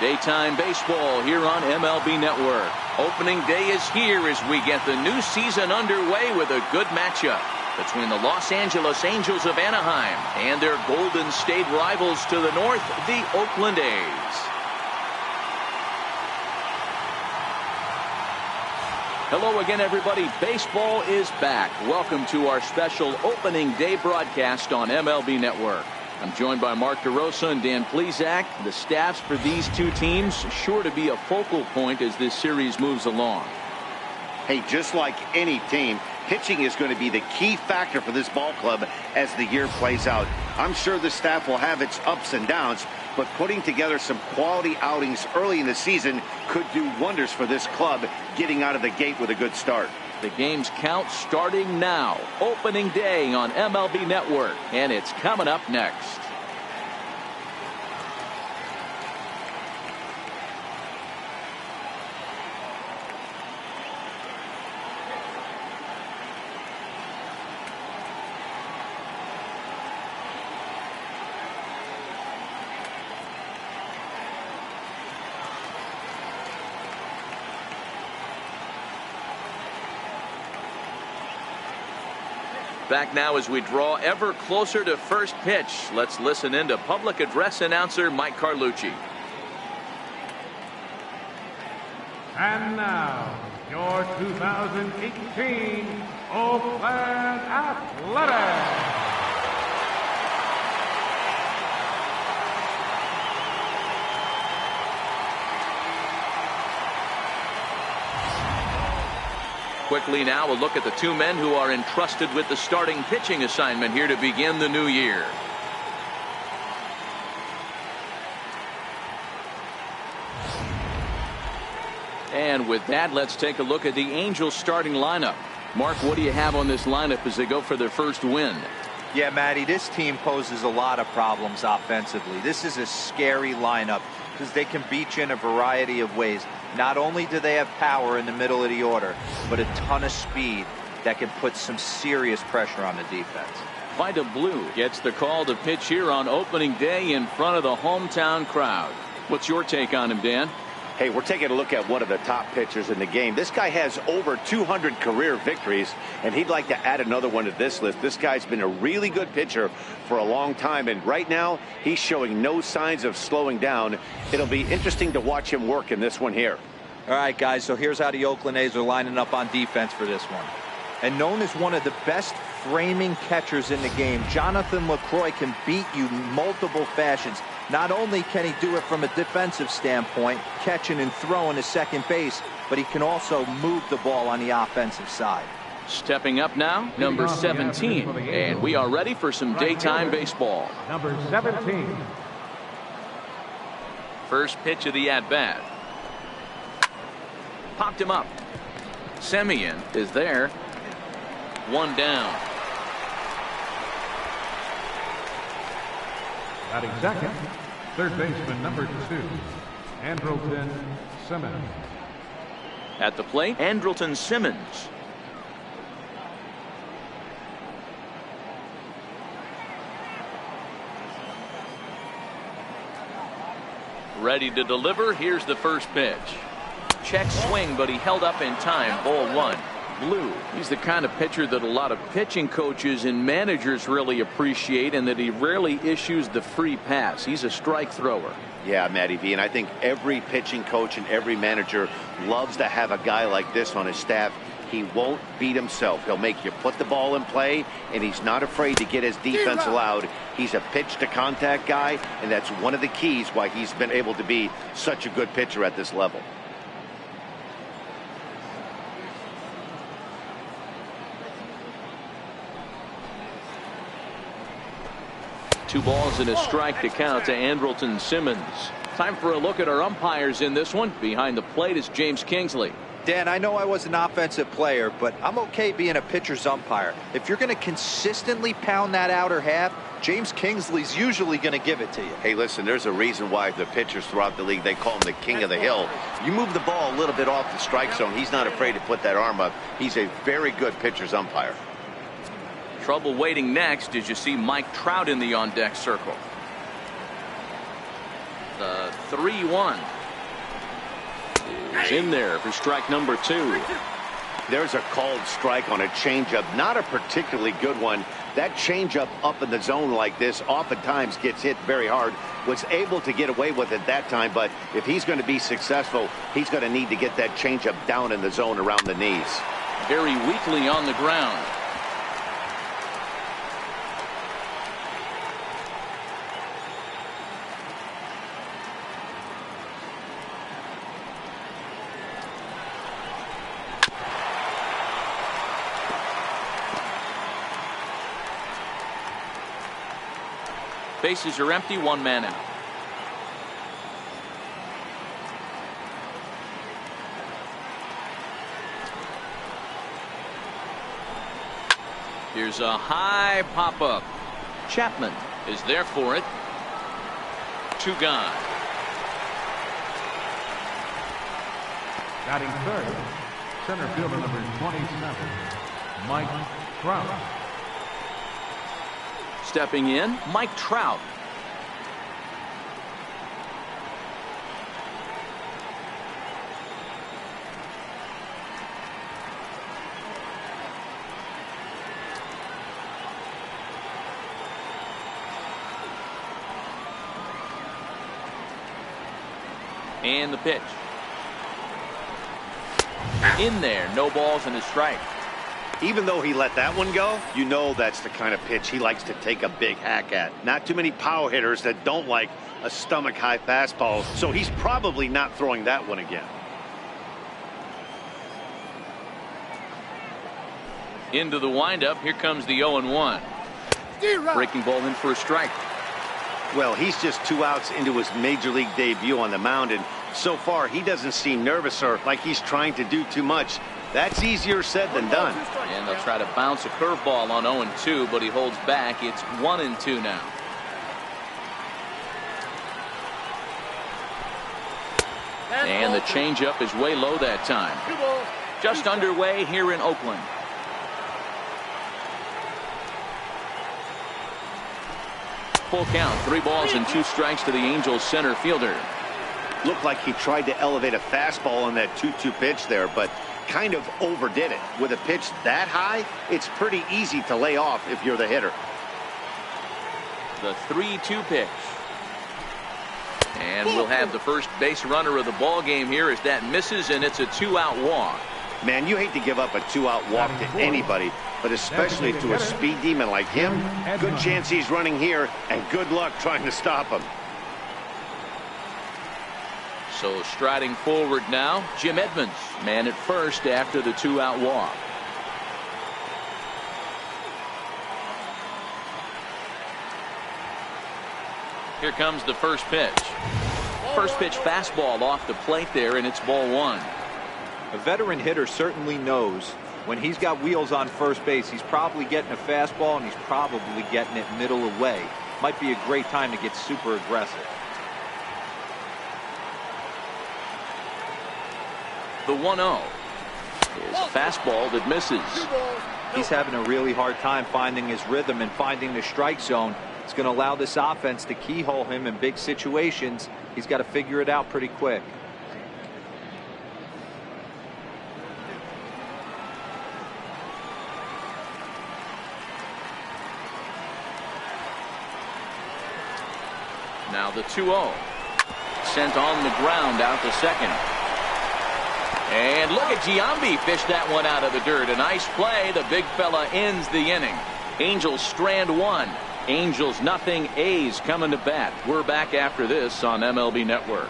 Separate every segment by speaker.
Speaker 1: Daytime baseball here on MLB Network. Opening day is here as we get the new season underway with a good matchup between the Los Angeles Angels of Anaheim and their Golden State rivals to the north, the Oakland A's. Hello again, everybody. Baseball is back. Welcome to our special opening day broadcast on MLB Network. I'm joined by Mark DeRosa and Dan Plesac. The staffs for these two teams sure to be a focal point as this series moves along.
Speaker 2: Hey, just like any team, pitching is going to be the key factor for this ball club as the year plays out. I'm sure the staff will have its ups and downs, but putting together some quality outings early in the season could do wonders for this club getting out of the gate with a good start.
Speaker 1: The game's count starting now. Opening day on MLB Network, and it's coming up next. Back now as we draw ever closer to first pitch. Let's listen in to public address announcer Mike Carlucci.
Speaker 3: And now, your 2018 Oakland Athletics.
Speaker 1: Quickly now, a look at the two men who are entrusted with the starting pitching assignment here to begin the new year. And with that, let's take a look at the Angels starting lineup. Mark, what do you have on this lineup as they go for their first win?
Speaker 4: Yeah, Matty, this team poses a lot of problems offensively. This is a scary lineup because they can beat you in a variety of ways. Not only do they have power in the middle of the order, but a ton of speed that can put some serious pressure on the defense.
Speaker 1: Vida Blue gets the call to pitch here on opening day in front of the hometown crowd. What's your take on him, Dan?
Speaker 2: Hey, we're taking a look at one of the top pitchers in the game. This guy has over 200 career victories, and he'd like to add another one to this list. This guy's been a really good pitcher for a long time, and right now he's showing no signs of slowing down. It'll be interesting to watch him work in this one here.
Speaker 4: All right, guys, so here's how the Oakland A's are lining up on defense for this one. And known as one of the best framing catchers in the game, Jonathan LaCroix can beat you multiple fashions. Not only can he do it from a defensive standpoint, catching and throwing to second base, but he can also move the ball on the offensive side.
Speaker 1: Stepping up now, number 17, and we are ready for some daytime baseball.
Speaker 3: Number 17.
Speaker 1: First pitch of the at-bat. Popped him up. Semien is there. One down.
Speaker 3: Batting second, third baseman number 2, Andrelton Simmons.
Speaker 1: At the plate, Andrelton Simmons. Ready to deliver. Here's the first pitch. Check swing, but he held up in time. Ball one. Blue. He's the kind of pitcher that a lot of pitching coaches and managers really appreciate, and that he rarely issues the free pass. He's a strike thrower.
Speaker 2: Yeah, Matty V, and I think every pitching coach and every manager loves to have a guy like this on his staff. He won't beat himself. He'll make you put the ball in play, and he's not afraid to get his defense allowed. He's a pitch to contact guy, and that's one of the keys why he's been able to be such a good pitcher at this level.
Speaker 1: Two balls and a strike to count to Andrelton Simmons. Time for a look at our umpires in this one. Behind the plate is James Kingsley.
Speaker 4: Dan, I know I was an offensive player, but I'm okay being a pitcher's umpire. If you're going to consistently pound that outer half, James Kingsley's usually going to give it to you.
Speaker 2: Hey, listen, there's a reason why the pitchers throughout the league, they call him the king of the hill. You move the ball a little bit off the strike zone, he's not afraid to put that arm up. He's a very good pitcher's umpire.
Speaker 1: Trouble waiting next as you see Mike Trout in the on-deck circle. The 3-1. Is in there for strike number 2.
Speaker 2: There's a called strike on a changeup, not a particularly good one. That changeup up in the zone like this oftentimes gets hit very hard. Was able to get away with it that time, but if he's going to be successful, he's going to need to get that changeup down in the zone around the knees.
Speaker 1: Very weakly on the ground. Bases are empty, 1 man out. Here's a high pop-up. Chapman is there for it. 2 gone.
Speaker 3: Batting third, center fielder number 27, Mike Trout.
Speaker 1: Stepping in, Mike Trout. And the pitch. In there, no balls and a strike.
Speaker 2: Even though he let that one go, you know that's the kind of pitch he likes to take a big hack at. Not too many power hitters that don't like a stomach-high fastball, so he's probably not throwing that one again.
Speaker 1: Into the windup. Here comes the 0-1. Breaking ball in for a strike.
Speaker 2: Well, he's just 2 outs into his major league debut on the mound, and so far he doesn't seem nervous or like he's trying to do too much. That's easier said than done.
Speaker 1: And they'll try to bounce a curveball on 0-2, but he holds back. It's 1-2 now. And the changeup is way low that time. Just underway here in Oakland. Full count, 3 balls and 2 strikes to the Angels center fielder.
Speaker 2: Looked like he tried to elevate a fastball on that 2-2 pitch there, but kind of overdid it. With a pitch that high, it's pretty easy to lay off if you're the hitter.
Speaker 1: The 3-2 pitch. And we'll have the first base runner of the ball game here as that misses, and it's a 2-out walk.
Speaker 2: Man, you hate to give up a 2-out walk to anybody, but especially to a speed demon like him. Good chance he's running here, and good luck trying to stop him.
Speaker 1: So striding forward now, Jim Edmonds, man at first after the 2-out walk. Here comes the first pitch. First pitch fastball off the plate there, and it's ball 1.
Speaker 4: A veteran hitter certainly knows when he's got wheels on first base, he's probably getting a fastball and he's probably getting it middle away. Might be a great time to get super aggressive.
Speaker 1: The 1-0 is a fastball that misses.
Speaker 4: He's having a really hard time finding his rhythm and finding the strike zone. It's going to allow this offense to keyhole him in big situations. He's got to figure it out pretty quick.
Speaker 1: Now the 2-0. Sent on the ground out to second. And look at Giambi fish that one out of the dirt. A nice play. The big fella ends the inning. Angels strand 1. Angels nothing. A's coming to bat. We're back after this on MLB Network.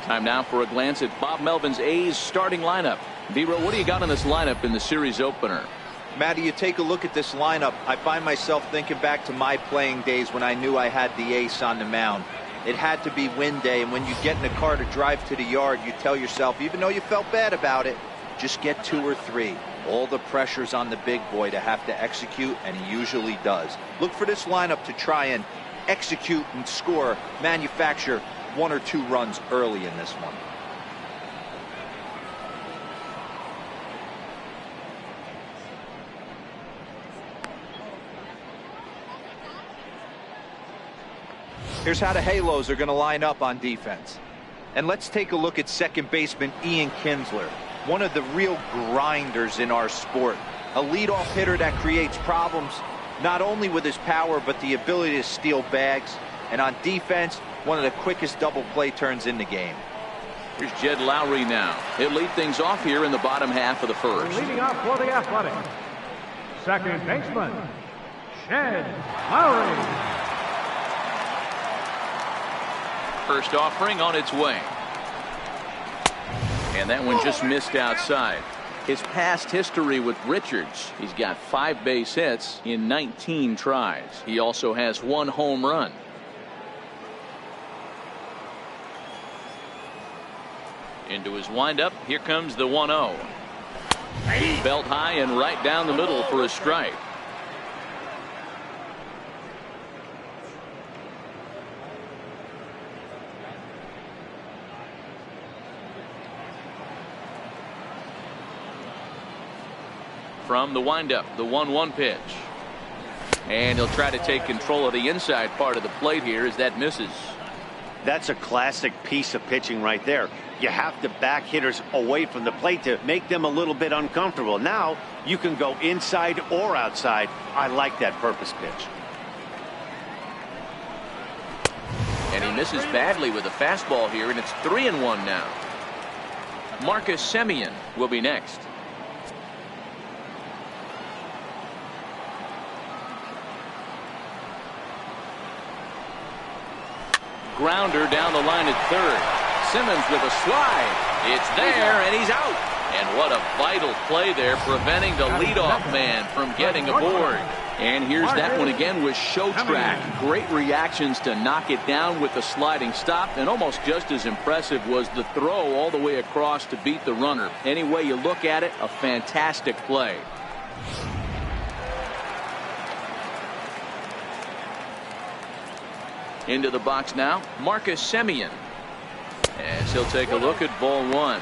Speaker 1: Time now for a glance at Bob Melvin's A's starting lineup. B-Row, what do you got on this lineup in the series opener?
Speaker 4: Matty, you take a look at this lineup. I find myself thinking back to my playing days when I knew I had the ace on the mound. It had to be win day, and when you get in a car to drive to the yard, you tell yourself, even though you felt bad about it, just get 2 or 3. All the pressure's on the big boy to have to execute, and he usually does. Look for this lineup to try and execute and score, manufacture 1 or 2 runs early in this one. Here's how the Halos are going to line up on defense. And let's take a look at second baseman Ian Kinsler, one of the real grinders in our sport. A leadoff hitter that creates problems, not only with his power, but the ability to steal bags. And on defense, one of the quickest double play turns in the game.
Speaker 1: Here's Jed Lowry now. He'll lead things off here in the bottom half of the first.
Speaker 3: Leading off for the Athletics, second baseman, Jed Lowry.
Speaker 1: First offering on its way. And that one just missed outside. His past history with Richards, he's got 5 base hits in 19 tries. He also has 1 home run. Into his windup, here comes the 1-0. Belt high and right down the middle for a strike. From the windup, the 1-1 pitch. And he'll try to take control of the inside part of the plate here as that misses.
Speaker 2: That's a classic piece of pitching right there. You have to back hitters away from the plate to make them a little bit uncomfortable. Now you can go inside or outside. I like that purpose pitch.
Speaker 1: And he misses badly with a fastball here, and it's 3-1 now. Marcus Semien will be next. Grounder down the line at third. Simmons with a slide. It's there, and he's out. And what a vital play there, preventing the leadoff man from getting aboard. And here's that one again with Show Track. Great reactions to knock it down with the sliding stop, and almost just as impressive was the throw all the way across to beat the runner. Any way you look at it, a fantastic play. Into the box now, Marcus Semien. As he'll take a look at ball 1.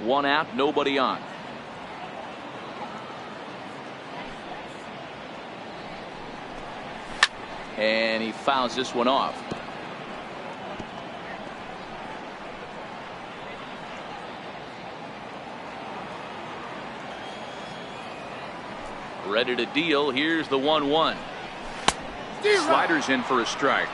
Speaker 1: One out, nobody on. And he fouls this one off. Ready to deal. Here's the 1-1. Sliders in for a strike.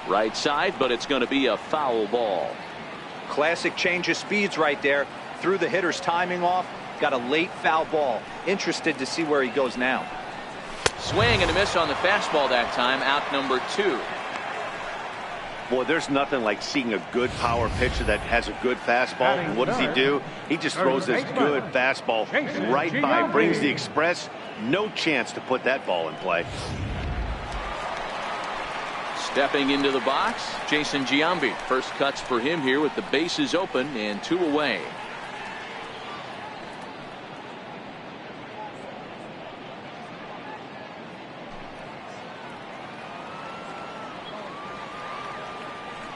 Speaker 1: Right side, but it's going to be a foul ball.
Speaker 4: Classic change of speeds right there. Threw the hitter's timing off. Got a late foul ball. Interested to see where he goes now.
Speaker 1: Swing and a miss on the fastball that time. Out number 2.
Speaker 2: Boy, there's nothing like seeing a good power pitcher that has a good fastball. And what does he do? He just throws this good fastball right by, brings the express. No chance to put that ball in play.
Speaker 1: Stepping into the box, Jason Giambi. First cuts for him here with the bases open and 2 away.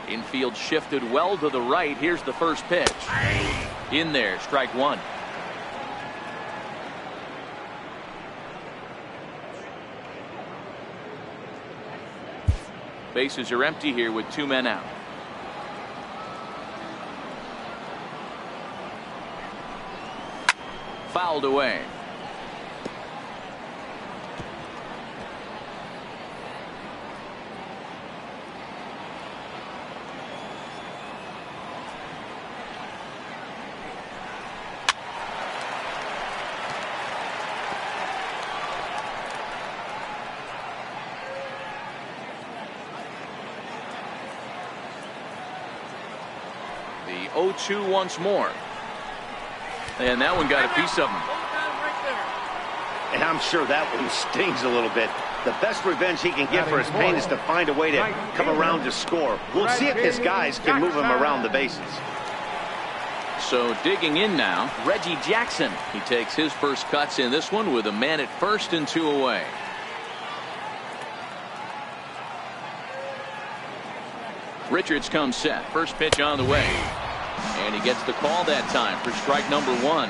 Speaker 1: Infield shifted well to the right. Here's the first pitch. In there, strike 1. Bases are empty here with 2 men out. Fouled away. The 0-2 once more. And that one got a piece of him.
Speaker 2: And I'm sure that one stings a little bit. The best revenge he can get for his pain is to find a way to come around to score. We'll see if his guys can move him around the bases.
Speaker 1: So digging in now, Reggie Jackson. He takes his first cuts in this one with a man at first and 2 away. Richards comes set. First pitch on the way. And he gets the call that time for strike number 1.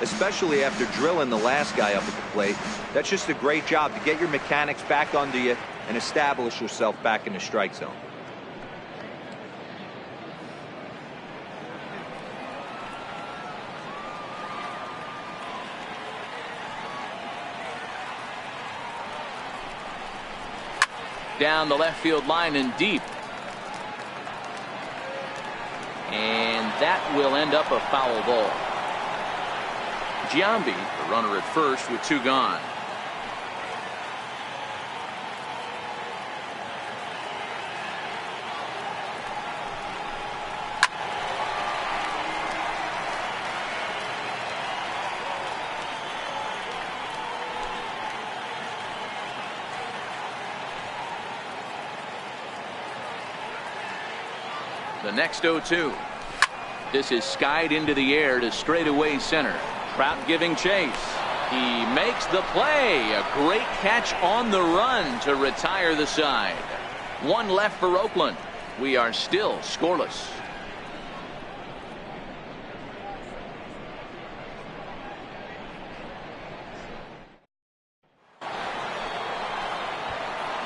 Speaker 4: Especially after drilling the last guy up at the plate. That's just a great job to get your mechanics back under you and establish yourself back in the strike zone.
Speaker 1: Down the left field line and deep. And that will end up a foul ball. Giambi, the runner at first with 2 gone. The next 0-2. This is skied into the air to straightaway center. Trout giving chase. He makes the play. A great catch on the run to retire the side. 1 left for Oakland. We are still scoreless.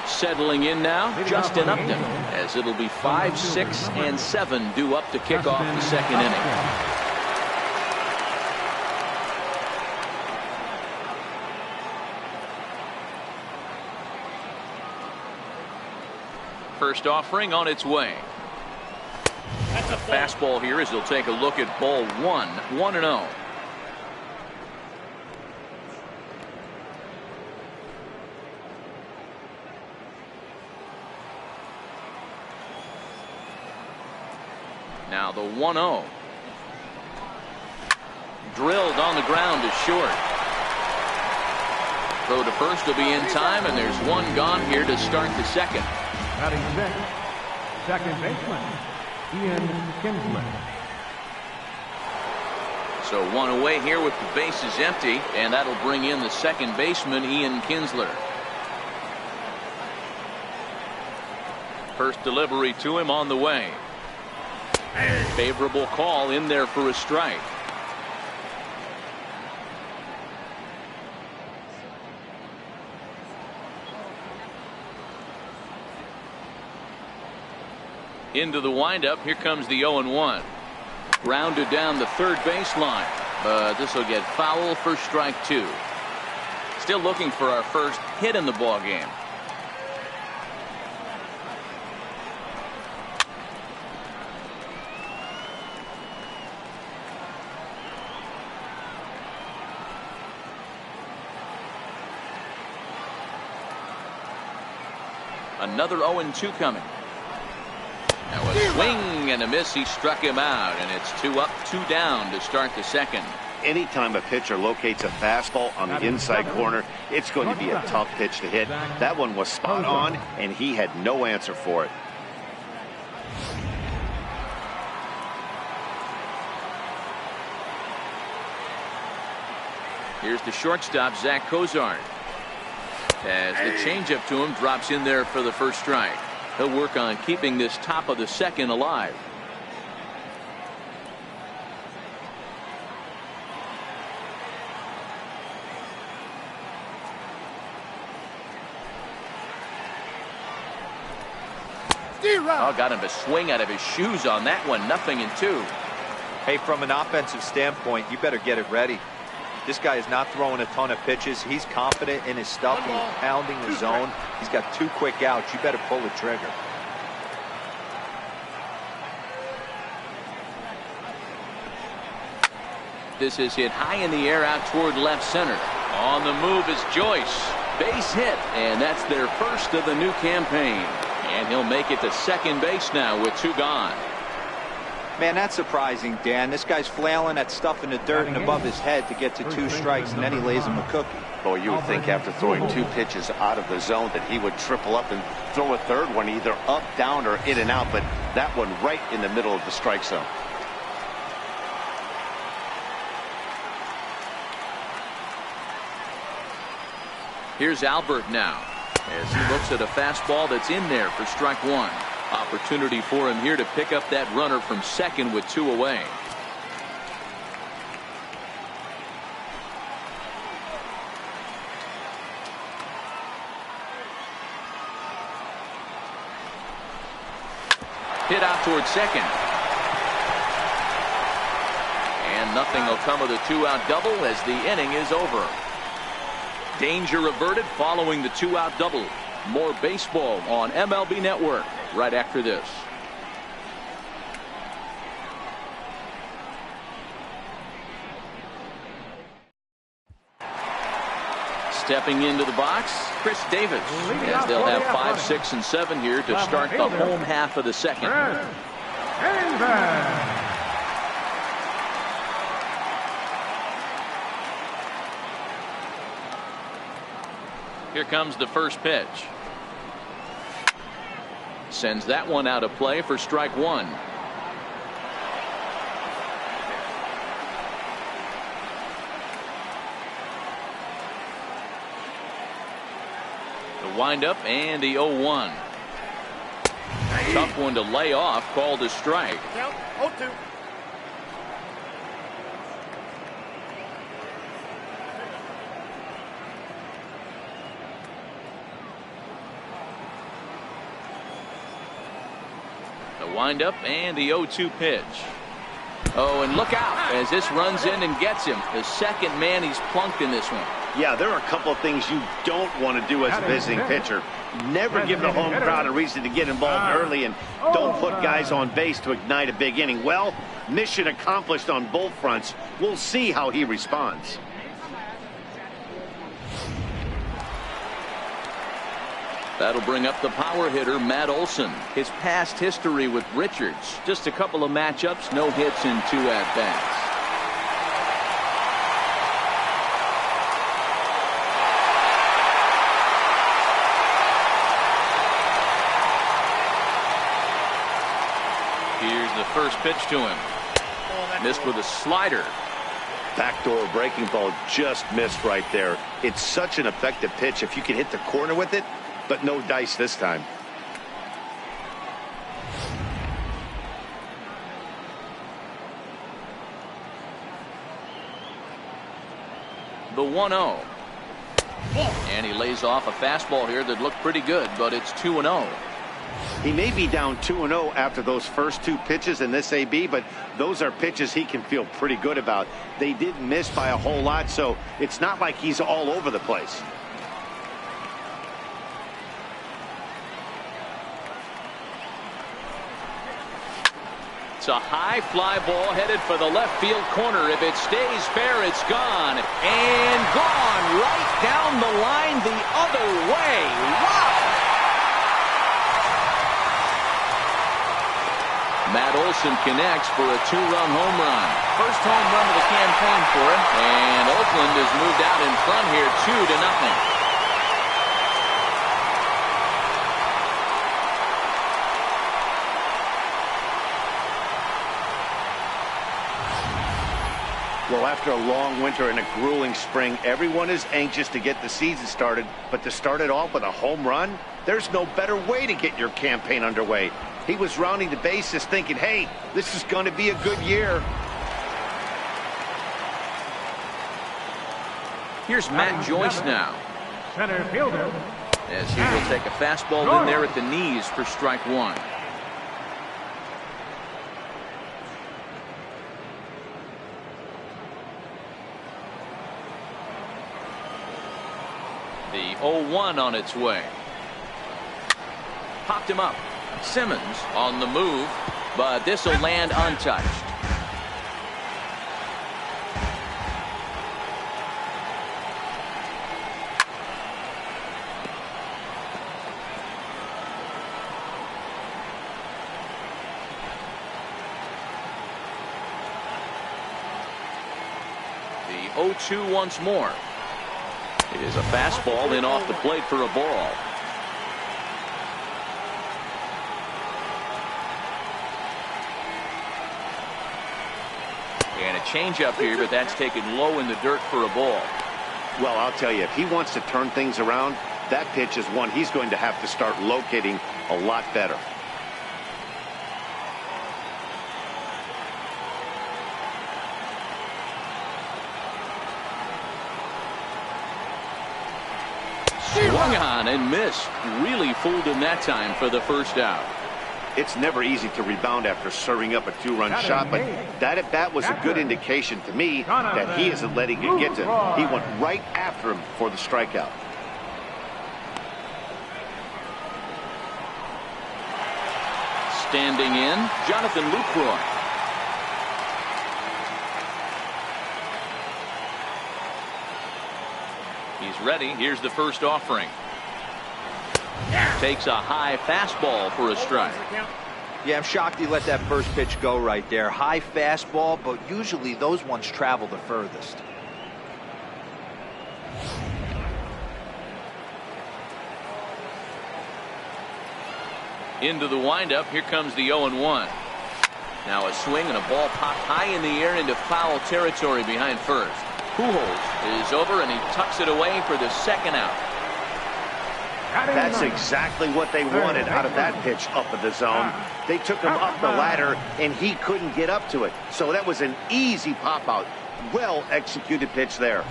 Speaker 1: Settling in now, Justin Upton, as it'll be 5, 6, and 7 due up to kick off the second inning. First offering on its way. That's a fastball here as he'll take a look at ball 1, 1-0. Now the 1-0. Drilled on the ground to short. Throw to first will be in time, and there's 1 gone here to start the second.
Speaker 3: Batting sixth, second baseman, Ian Kinsler.
Speaker 1: So 1 away here with the bases empty, and that'll bring in the second baseman, Ian Kinsler. First delivery to him on the way. Favorable call in there for a strike. Into the windup. Here comes the 0-1. Grounded down the third baseline, but this will get foul for strike 2. Still looking for our first hit in the ball game. Another 0-2 coming. That was a swing and a miss. He struck him out, and it's 2 up, 2 down to start the second.
Speaker 2: Anytime a pitcher locates a fastball on the inside corner, it's going to be a tough pitch to hit. That one was spot on, and he had no answer for it.
Speaker 1: Here's the shortstop, Zach Cozart. As the changeup to him drops in there for the first strike. He'll work on keeping this top of the second alive. Oh, got him to swing out of his shoes on that one. 0-2.
Speaker 4: Hey, from an offensive standpoint, you better get it ready. This guy is not throwing a ton of pitches. He's confident in his stuff. He's pounding the zone. He's got 2 quick outs. You better pull the trigger.
Speaker 1: This is hit high in the air out toward left center. On the move is Joyce. Base hit, and that's their first of the new campaign. And he'll make it to second base now with 2 gone.
Speaker 4: Man, that's surprising, Dan. This guy's flailing at stuff in the dirt and above his head to get to 2 strikes, and then he lays him a cookie.
Speaker 2: Boy, you would think after throwing 2 pitches out of the zone that he would triple up and throw a third one either up, down, or in and out, but that one right in the middle of the strike zone.
Speaker 1: Here's Albert now as he looks at a fastball that's in there for strike one. Opportunity for him here to pick up that runner from second with 2 away. Hit out towards second. And nothing will come of the 2-out double as the inning is over. Danger averted following the 2-out double. More baseball on MLB Network right after this. Stepping into the box, Chris Davis, as they'll have 5, 6, and 7 here to start the home half of the second. Here comes the first pitch. Sends that one out of play for strike one. The windup and the 0-1. Tough one to lay off, called a strike.
Speaker 5: Count 0-2.
Speaker 1: Windup and the 0-2 pitch. Oh, and look out as this runs in and gets him. The second man he's plunked in this one.
Speaker 2: Yeah, there are a couple of things you don't want to do as a visiting pitcher. Never give the home crowd a reason to get involved early, and don't put guys on base to ignite a big inning. Well, mission accomplished on both fronts. We'll see how he responds.
Speaker 1: That'll bring up the power hitter, Matt Olson. His past history with Richards, just a couple of matchups, no hits in 2 at-bats. Here's the first pitch to him. Missed with a slider.
Speaker 2: Backdoor breaking ball just missed right there. It's such an effective pitch if you can hit the corner with it. But no dice this time.
Speaker 1: The 1-0. And he lays off a fastball here that looked pretty good, but it's 2-0.
Speaker 2: He may be down 2-0 after those first 2 pitches in this AB, but those are pitches he can feel pretty good about. They did miss by a whole lot, so it's not like he's all over the place.
Speaker 1: It's a high fly ball headed for the left field corner. If it stays fair, it's gone. And gone right down the line the other way. Wow! Matt Olson connects for a 2-run home run. First home run of the campaign for him. And Oakland has moved out in front here 2-0.
Speaker 2: Well, after a long winter and a grueling spring, everyone is anxious to get the season started. But to start it off with a home run, there's no better way to get your campaign underway. He was rounding the bases thinking, hey, this is going to be a good year.
Speaker 1: Here's Matt Joyce now.
Speaker 3: Center fielder.
Speaker 1: As he will take a fastball in there at the knees for strike one. The 0-1 on its way. Popped him up. Simmons on the move, but this will land untouched. The 0-2 once more. It is a fastball in off the plate for a ball. And a changeup here, but that's taken low in the dirt for a ball.
Speaker 2: Well, I'll tell you, if he wants to turn things around, that pitch is one he's going to have to start locating a lot better.
Speaker 1: Swung on and missed. Really fooled him that time for the first out.
Speaker 2: It's never easy to rebound after serving up a two-run shot, but that at bat was a good indication to me that he isn't letting it get to him. He went right after him for the strikeout.
Speaker 1: Standing in, Jonathan Lucroy. He's ready. Here's the first offering. Takes a high fastball for a strike.
Speaker 4: Yeah, I'm shocked he let that first pitch go right there. High fastball, but usually those ones travel the furthest.
Speaker 1: Into the windup. Here comes the 0-1. Now a swing and a ball popped high in the air into foul territory behind first. Pujols is over and he tucks it away for the second out.
Speaker 2: That's exactly what they wanted out of that pitch up in the zone. They took him up the ladder and he couldn't get up to it. So that was an easy pop out. Well executed pitch there.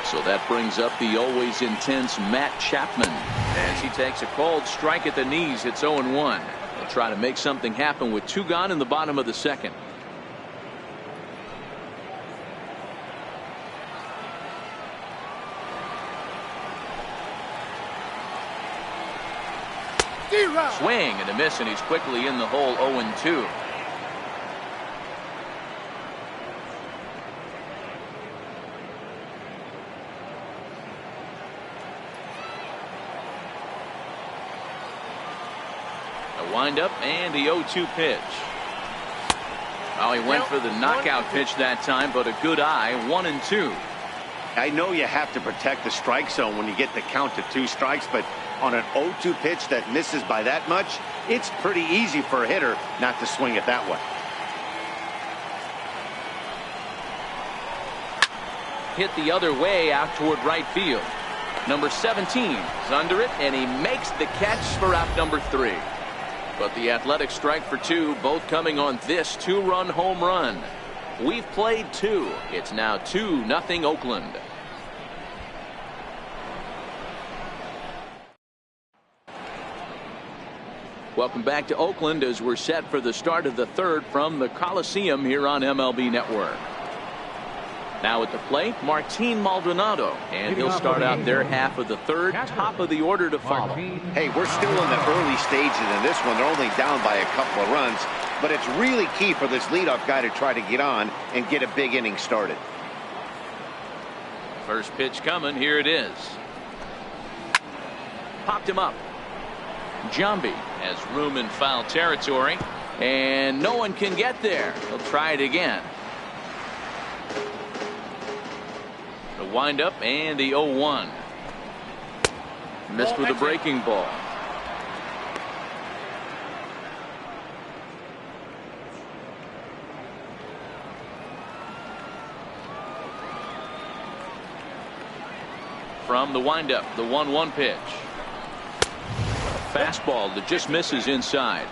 Speaker 1: So that brings up the always intense Matt Chapman as he takes a called strike at the knees. It's 0-1. They'll try to make something happen with two gone in the bottom of the second. Swing and a miss, and he's quickly in the hole. 0-2. A windup and the 0-2 pitch. Oh, he went for the knockout pitch that time, but a good eye. 1-2.
Speaker 2: I know you have to protect the strike zone when you get the count to 2 strikes, but on an 0-2 pitch that misses by that much, it's pretty easy for a hitter not to swing it that way.
Speaker 1: Hit the other way out toward right field. Number 17 is under it, and he makes the catch for out number 3. But the Athletics strike for 2, both coming on this 2-run home run. We've played 2. It's now 2-0 Oakland. Welcome back to Oakland as we're set for the start of the third from the Coliseum here on MLB Network. Now at the plate, Martin Maldonado, and he'll start out their half of the third, top of the order to follow.
Speaker 2: Hey, we're still in the early stages in this one. They're only down by a couple of runs, but it's really key for this leadoff guy to try to get on and get a big inning started.
Speaker 1: First pitch coming. Here it is. Popped him up. Jambi has room in foul territory, and no one can get there. He'll try it again. The windup and the 0-1. Missed with a breaking ball. From the windup, the 1-1 pitch. Fastball that just misses inside.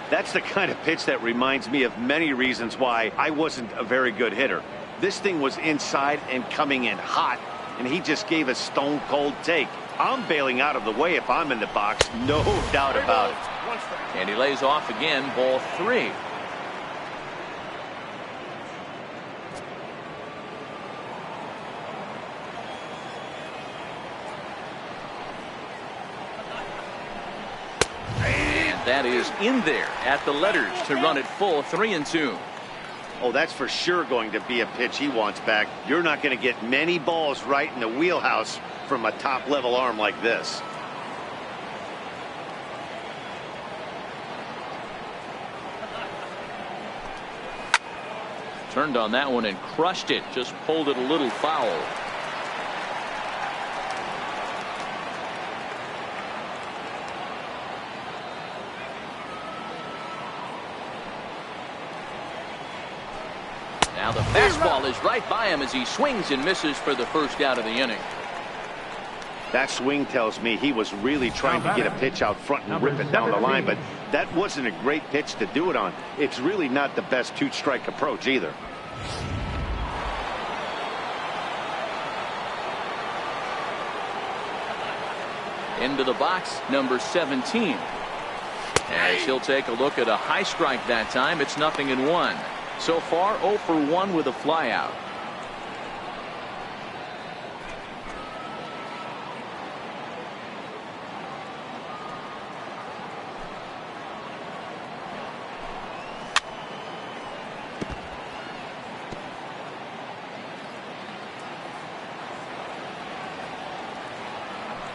Speaker 2: That's the kind of pitch that reminds me of many reasons why I wasn't a very good hitter. This thing was inside and coming in hot, and he just gave a stone cold take. I'm bailing out of the way if I'm in the box, no doubt about it.
Speaker 1: And he lays off again, ball 3. That is in there at the letters to run it full. 3-2.
Speaker 2: Oh, that's for sure going to be a pitch he wants back. You're not going to get many balls right in the wheelhouse from a top-level arm like this.
Speaker 1: Turned on that one and crushed it. Just pulled it a little foul. Now the fastball is right by him as he swings and misses for the first out of the inning.
Speaker 2: That swing tells me he was really trying to get a pitch out front and rip it down the line, but that wasn't a great pitch to do it on. It's really not the best two-strike approach either.
Speaker 1: Into the box, number 17. As he'll take a look at a high strike that time. It's 0-1. So far 0 for 1 with a flyout.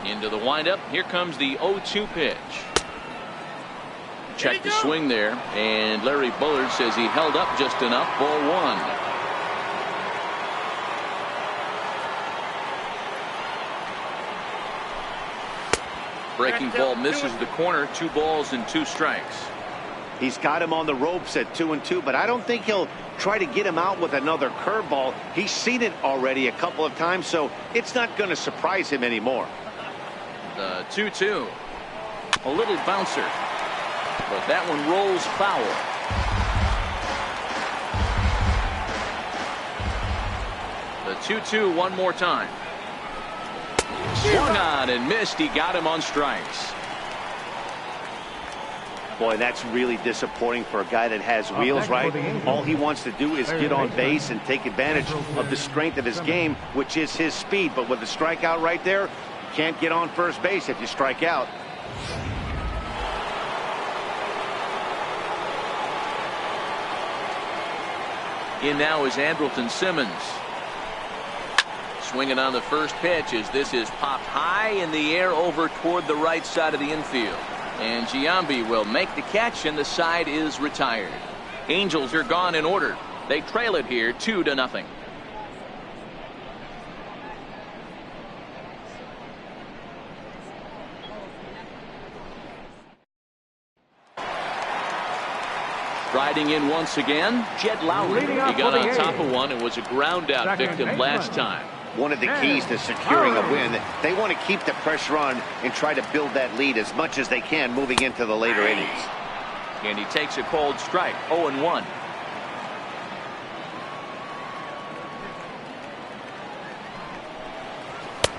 Speaker 1: Into the windup. Here comes the 0-2 pitch. Check the swing there, and Larry Bullard says he held up just enough. Ball 1. Breaking ball misses the corner. 2 balls and 2 strikes.
Speaker 2: He's got him on the ropes at 2-2, but I don't think he'll try to get him out with another curveball. He's seen it already a couple of times, so it's not going to surprise him anymore.
Speaker 1: The 2-2. A little bouncer, but that one rolls foul. The 2-2 one more time. Swung on and missed. He got him on strikes.
Speaker 2: Boy, that's really disappointing for a guy that has wheels, right? All he wants to do is get on base and take advantage of the strength of his game, which is his speed. But with the strikeout right there, you can't get on first base if you strike out.
Speaker 1: In now is Andrelton Simmons. Swinging on the first pitch as this is popped high in the air over toward the right side of the infield. And Giambi will make the catch, and the side is retired. Angels are gone in order. They trail it here 2-0. Riding in once again, Jed Lowry. He got on top of one and was a ground out victim last time.
Speaker 2: One of the keys to securing a win, they want to keep the pressure on and try to build that lead as much as they can moving into the later innings.
Speaker 1: And he takes a cold strike. 0-1.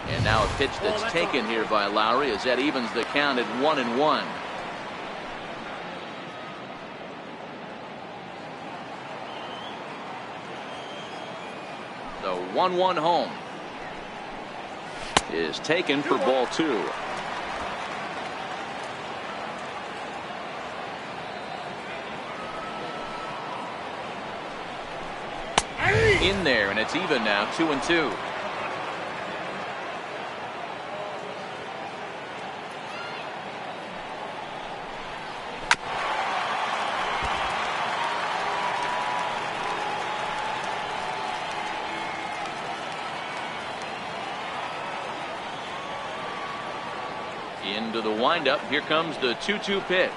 Speaker 1: And now a pitch that's taken here by Lowry as that evens the count at 1-1. The 1-1 home is taken for ball 2. In there, and it's even now, 2-2. Into the windup. Here comes the 2-2 pitch.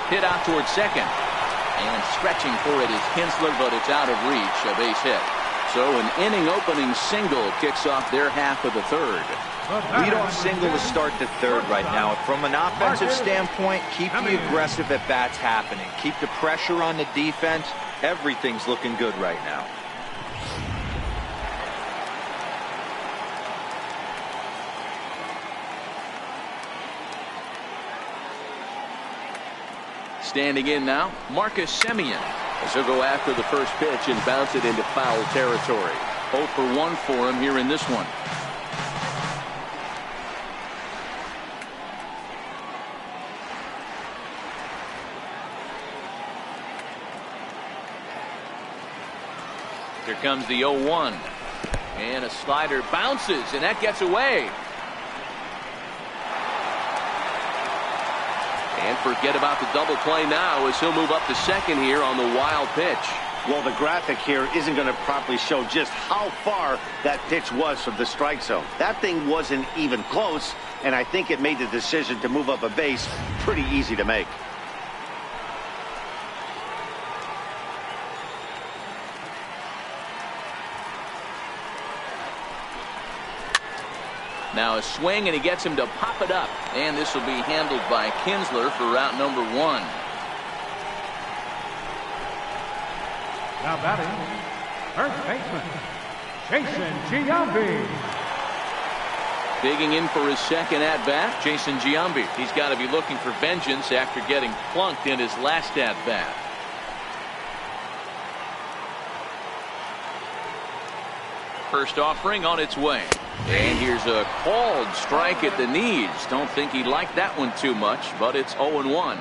Speaker 1: Hit out towards second. And stretching for it is Kinsler, but it's out of reach. A base hit. So an inning opening single kicks off their half of the third.
Speaker 4: Leadoff single to start the third right now. From an offensive standpoint, keep the aggressive at bats happening. Keep the pressure on the defense. Everything's looking good right now.
Speaker 1: Standing in now, Marcus Semien. As he'll go after the first pitch and bounce it into foul territory. 0 for 1 for him here in this one. Here comes the 0-1. And a slider bounces, and that gets away. And forget about the double play now as he'll move up to second here on the wild pitch.
Speaker 2: Well, the graphic here isn't going to properly show just how far that pitch was from the strike zone. That thing wasn't even close, and I think it made the decision to move up a base pretty easy to make.
Speaker 1: Now a swing, and he gets him to pop it up. And this will be handled by Kinsler for route number 1.
Speaker 3: Now batting, first baseman, Jason Giambi.
Speaker 1: Digging in for his second at-bat, Jason Giambi. He's got to be looking for vengeance after getting plunked in his last at-bat. First offering on its way. And here's a called strike at the knees. Don't think he liked that one too much, but it's 0-1.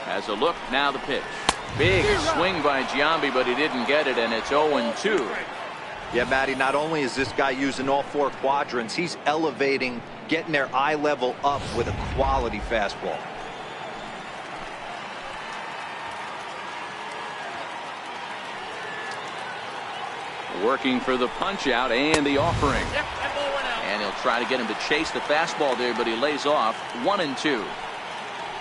Speaker 1: Has a look, now the pitch. Big swing by Giambi, but he didn't get it, and it's 0-2.
Speaker 4: Yeah, Matty, not only is this guy using all 4 quadrants, he's elevating, getting their eye level up with a quality fastball.
Speaker 1: Working for the punch out and the offering. And he'll try to get him to chase the fastball there, but he lays off. 1-2.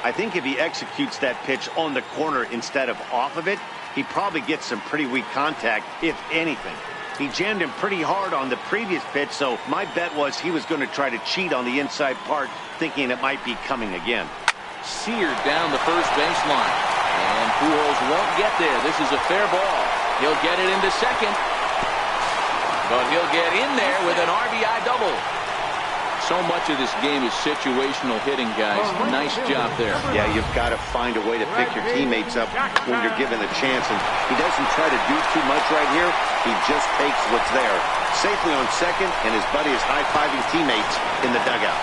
Speaker 2: I think if he executes that pitch on the corner instead of off of it, he probably gets some pretty weak contact, if anything. He jammed him pretty hard on the previous pitch, so my bet was he was going to try to cheat on the inside part, thinking it might be coming again.
Speaker 1: Seared down the first baseline. And Pujols won't get there. This is a fair ball. He'll get it into second. But he'll get in there with an RBI double. So much of this game is situational hitting, guys. Nice job there.
Speaker 2: Yeah, you've got to find a way to pick your teammates up when you're given a chance. And he doesn't try to do too much right here. He just takes what's there. Safely on second, and his buddy is high-fiving teammates in the dugout.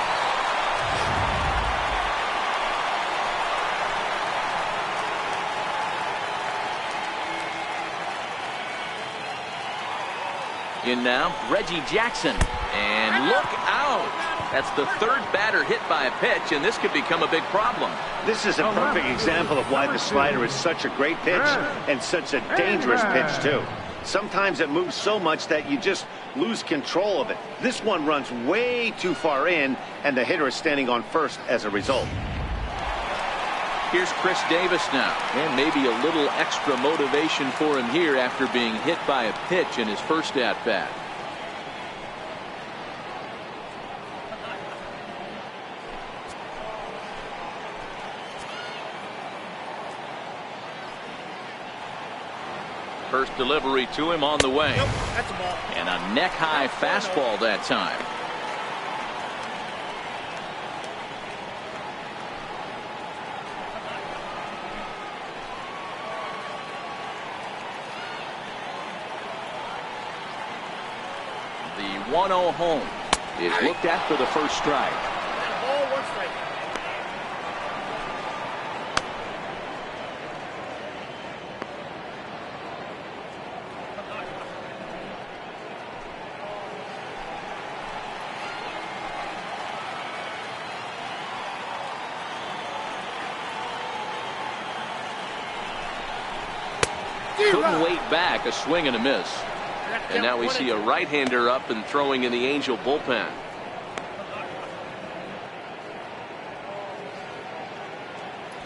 Speaker 1: In now, Reggie Jackson. And look out. That's the third batter hit by a pitch, and this could become a big problem.
Speaker 2: This is a perfect example of why the slider is such a great pitch and such a dangerous pitch, too. Sometimes it moves so much that you just lose control of it. This one runs way too far in, and the hitter is standing on first as a result.
Speaker 1: Here's Chris Davis now, and maybe a little extra motivation for him here after being hit by a pitch in his first at-bat. First delivery to him on the way.
Speaker 5: Nope, that's a ball.
Speaker 1: And a neck-high fastball that time. The 1-0 home is looked at for the first strike.
Speaker 5: Ball, 1 strike.
Speaker 1: Couldn't wait back, a swing and a miss. And now we see a right-hander up and throwing in the Angel bullpen.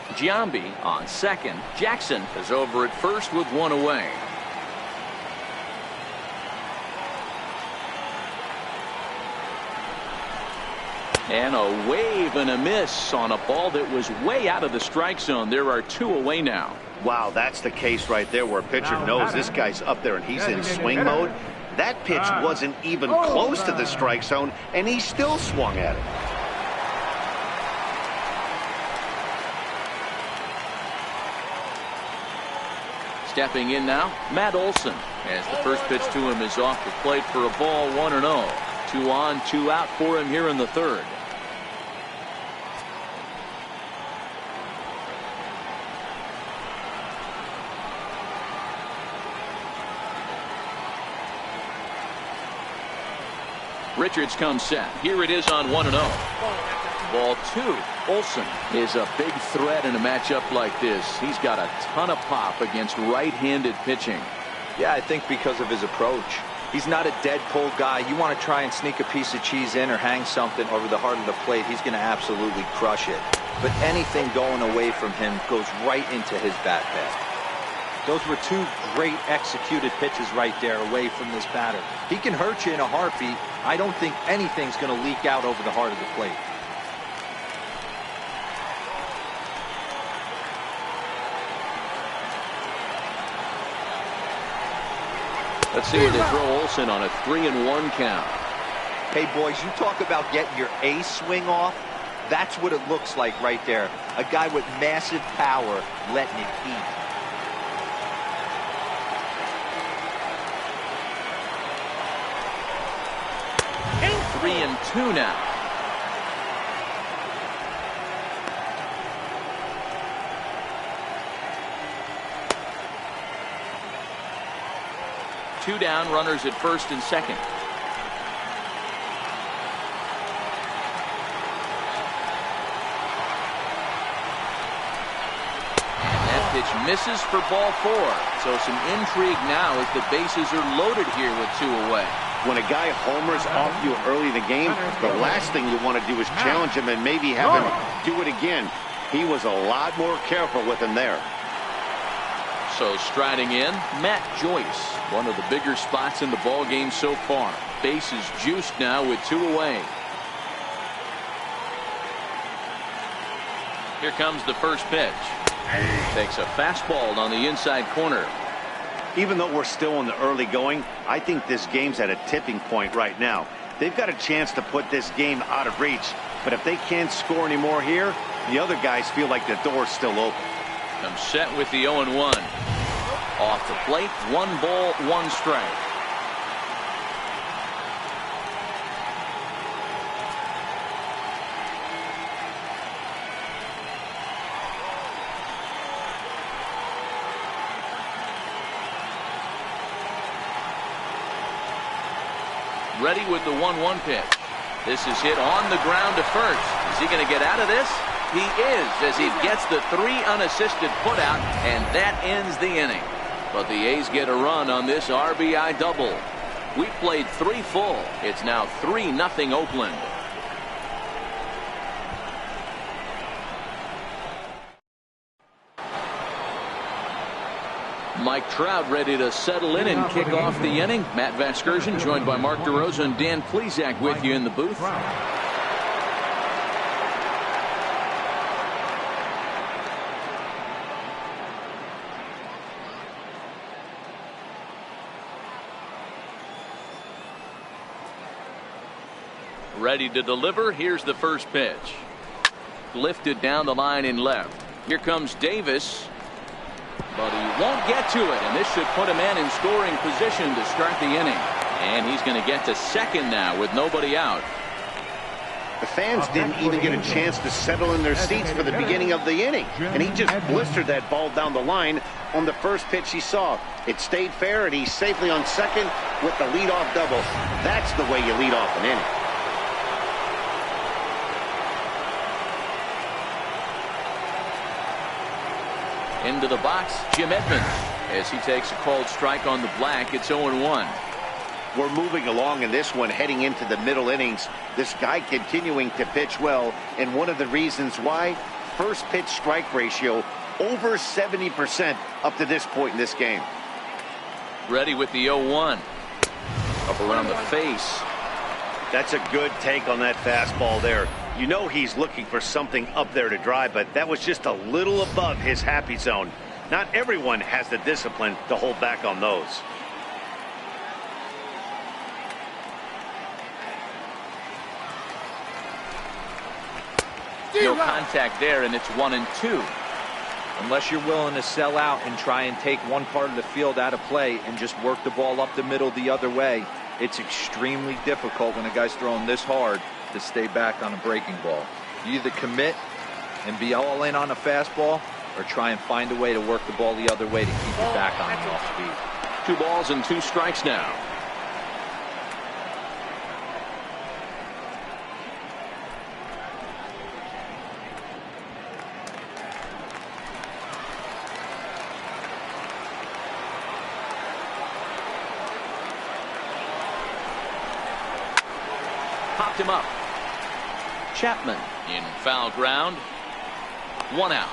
Speaker 1: Giambi on second. Jackson is over at first with 1 away. And a wave and a miss on a ball that was way out of the strike zone. There are 2 away now.
Speaker 2: Wow, that's the case right there where a pitcher knows this guy's up there and he's in swing mode. That pitch wasn't even close to the strike zone, and he still swung at it.
Speaker 1: Stepping in now, Matt Olson, as the first pitch to him is off the plate for a ball, 1-0. 2 on, 2 out for him here in the third. Richards comes set. Here it is on 1-0. Ball 2. Olson is a big threat in a matchup like this. He's got a ton of pop against right-handed pitching.
Speaker 4: Yeah, I think because of his approach. He's not a dead pull guy. You want to try and sneak a piece of cheese in or hang something over the heart of the plate, he's going to absolutely crush it. But anything going away from him goes right into his bat path. Those were two great executed pitches right there away from this batter. He can hurt you in a heartbeat. I don't think anything's going to leak out over the heart of the plate.
Speaker 1: Let's see where they throw Olsen on a 3-1 count.
Speaker 4: Hey, boys, you talk about getting your A swing off. That's what it looks like right there. A guy with massive power letting it eat.
Speaker 1: 3-2 now. Two down, runners at first and second. That pitch misses for ball 4. So some intrigue now as the bases are loaded here with 2 away.
Speaker 2: When a guy homers off you early in the game, the last thing you want to do is challenge him and maybe have him do it again. He was a lot more careful with him there.
Speaker 1: So striding in, Matt Joyce, one of the bigger spots in the ball game so far. Bases juiced now with 2 away. Here comes the first pitch. Takes a fastball on the inside corner.
Speaker 2: Even though we're still in the early going, I think this game's at a tipping point right now. They've got a chance to put this game out of reach, but if they can't score any more here, the other guys feel like the door's still open.
Speaker 1: I'm set with the 0-1. Off the plate, 1 ball, 1 strike. Ready with the 1-1 pitch. This is hit on the ground to first. Is he going to get out of this? He is, as he gets the 3 unassisted putout, and that ends the inning. But the A's get a run on this RBI double. We played 3 full. It's now 3-0 Oakland. Mike Trout ready to settle in and kick off the inning. Matt Vasgersian joined by Mark DeRosa and Dan Plesac with you in the booth. Ready to deliver. Here's the first pitch. Lifted down the line in left. Here comes Davis. But he won't get to it, and this should put him in scoring position to start the inning. And he's going to get to second now with nobody out.
Speaker 2: The fans didn't even get a chance to settle in their seats for the beginning of the inning, and he just blistered that ball down the line on the first pitch he saw. It stayed fair, and he's safely on second with the leadoff double. That's the way you lead off an inning.
Speaker 1: Into the box, Jim Edmonds, as he takes a called strike on the black. It's 0-1.
Speaker 2: We're moving along in this one, heading into the middle innings. This guy continuing to pitch well, and one of the reasons why, first pitch strike ratio over 70% up to this point in this game.
Speaker 1: Ready with the 0-1. Up around the face.
Speaker 2: That's a good take on that fastball there. You know he's looking for something up there to drive, but that was just a little above his happy zone. Not everyone has the discipline to hold back on those.
Speaker 1: No contact there, and it's 1-2.
Speaker 4: Unless you're willing to sell out and try and take one part of the field out of play and just work the ball up the middle the other way, it's extremely difficult when a guy's throwing this hard to stay back on a breaking ball. You either commit and be all in on a fastball or try and find a way to work the ball the other way to keep it back on the off speed.
Speaker 1: 2 balls and 2 strikes now. picked him up. Chapman in foul ground. 1 out.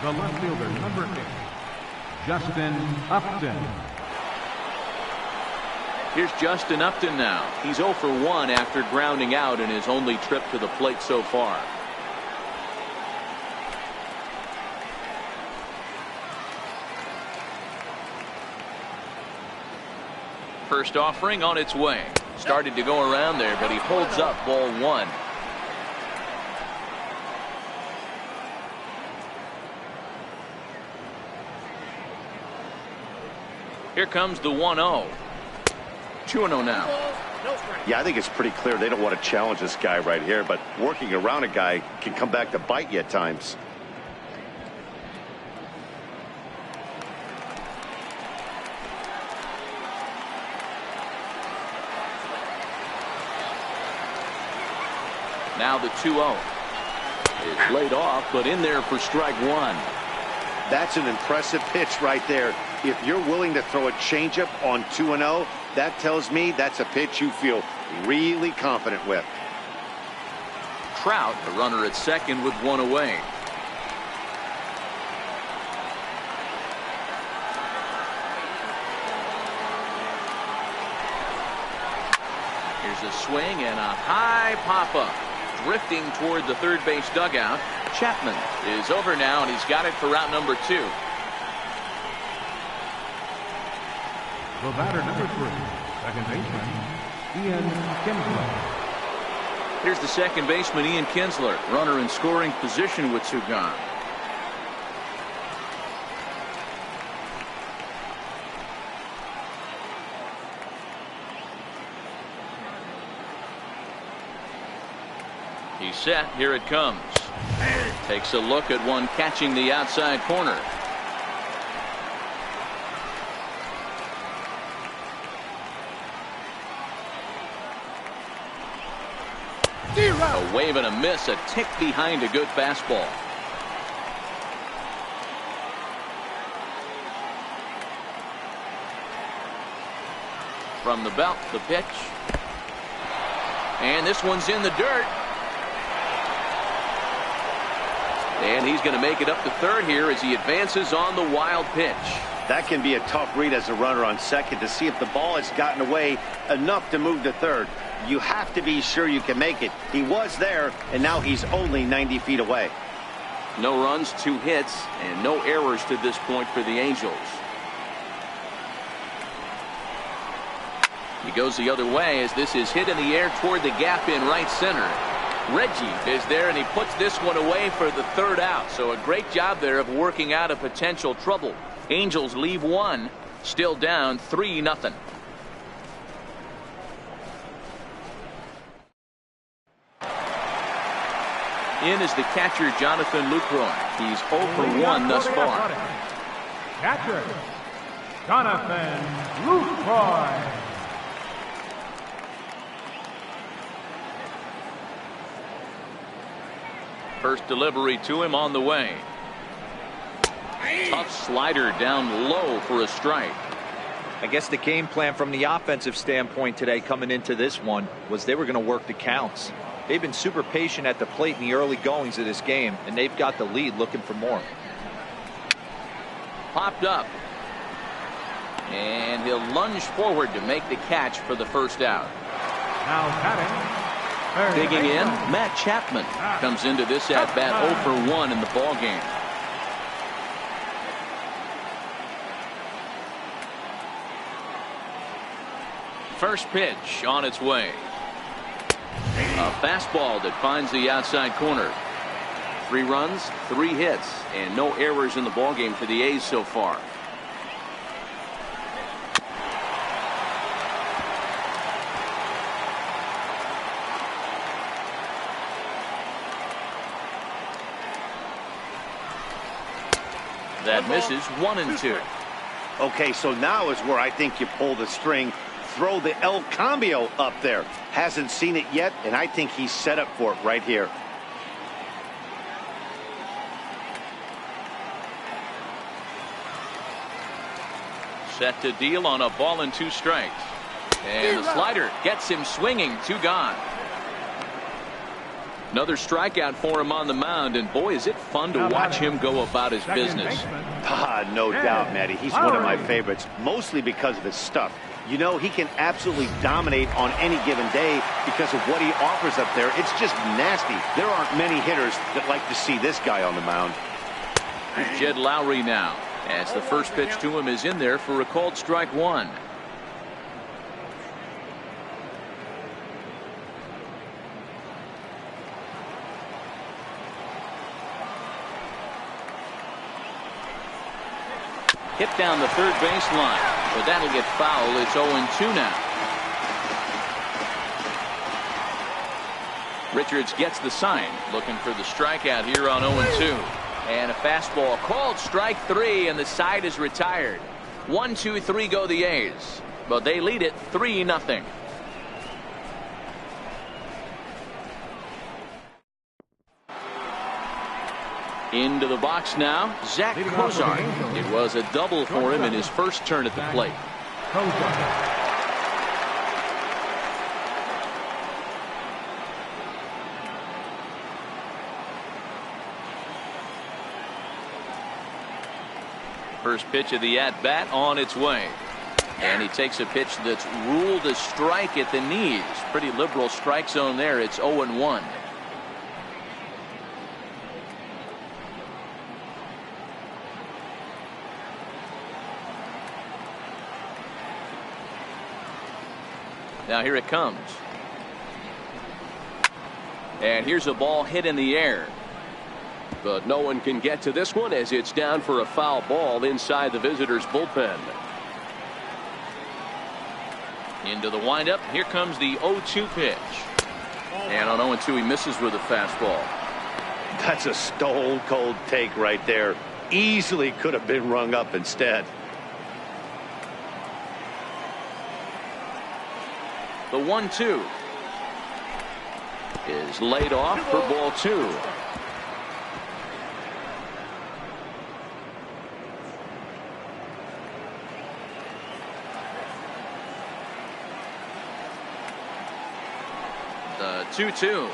Speaker 3: The left fielder, number 8, Justin Upton.
Speaker 1: Here's Justin Upton now. He's 0 for 1 after grounding out in his only trip to the plate so far. First offering on its way. Started to go around there, but he holds up ball 1. Here comes the 1-0. 2-0 now.
Speaker 2: Yeah, I think it's pretty clear they don't want to challenge this guy right here, but working around a guy can come back to bite you at times.
Speaker 1: Now the 2-0 is laid off, but in there for strike 1.
Speaker 2: That's an impressive pitch right there. If you're willing to throw a changeup on 2-0, that tells me that's a pitch you feel really confident with.
Speaker 1: Trout, the runner at second with 1 away. Here's a swing and a high pop-up. Drifting toward the third base dugout. Chapman is over now, and he's got it for route number 2.
Speaker 3: The batter, number 3, second baseman, Ian Kinsler.
Speaker 1: Here's the second baseman, Ian Kinsler. Runner in scoring position with 2 gone. He's set. Here it comes. Takes a look at one catching the outside corner. A wave and a miss, a tick behind a good fastball. From the belt, the pitch. And this one's in the dirt. And he's going to make it up to third here as he advances on the wild pitch.
Speaker 2: That can be a tough read as a runner on second to see if the ball has gotten away enough to move to third. You have to be sure you can make it. He was there, and now he's only 90 feet away.
Speaker 1: No runs, 2 hits, and no errors to this point for the Angels. He goes the other way as this is hit in the air toward the gap in right center. Reggie is there, and he puts this one away for the 3rd out. So a great job there of working out a potential trouble. Angels leave 1, still down 3-0. In is the catcher, Jonathan Lucroy. He's 0 for 1 thus far.
Speaker 3: Catcher, Jonathan Lucroy.
Speaker 1: First delivery to him on the way. Tough slider down low for a strike.
Speaker 4: I guess the game plan from the offensive standpoint today coming into this one was they were going to work the counts. They've been super patient at the plate in the early goings of this game, and they've got the lead looking for more.
Speaker 1: Popped up. And he'll lunge forward to make the catch for the 1st out.
Speaker 3: Now batting.
Speaker 1: Digging in, Matt Chapman comes into this at bat 0 for 1 in the ball game. First pitch on its way. A fastball that finds the outside corner. 3 runs, 3 hits, and no errors in the ball game for the A's so far. That misses. 1-2.
Speaker 2: Okay, so now is where I think you pull the string. Throw the El Cambio up there. Hasn't seen it yet, and I think he's set up for it right here.
Speaker 1: Set to deal on a ball and 2 strikes. And the slider gets him swinging. 2 gone. Another strikeout for him on the mound, and boy, is it fun to watch him go about his business.
Speaker 2: No doubt, Matty. He's one of my favorites, mostly because of his stuff. You know, he can absolutely dominate on any given day because of what he offers up there. It's just nasty. There aren't many hitters that like to see this guy on the mound.
Speaker 1: Here's Jed Lowry now, as the first pitch to him is in there for a called strike 1. Hit down the third baseline, but that'll get foul. It's 0-2 now. Richards gets the sign, looking for the strikeout here on 0-2. And a fastball called strike 3, and the side is retired. 1-2-3 go the A's, but they lead it 3-0. Into the box now, Zach Kozar. It was a double for him in his first turn at the plate. First pitch of the at-bat on its way. And he takes a pitch that's ruled a strike at the knees. Pretty liberal strike zone there. It's 0-1. Now here it comes. And here's a ball hit in the air.
Speaker 6: But no one can get to this one as it's down for a foul ball inside the visitors' bullpen.
Speaker 1: Into the windup. Here comes the 0-2 pitch. And on 0-2 he misses with a fastball.
Speaker 2: That's a stone cold take right there. Easily could have been rung up instead.
Speaker 1: The 1-2 is laid off for ball 2. The 2-2.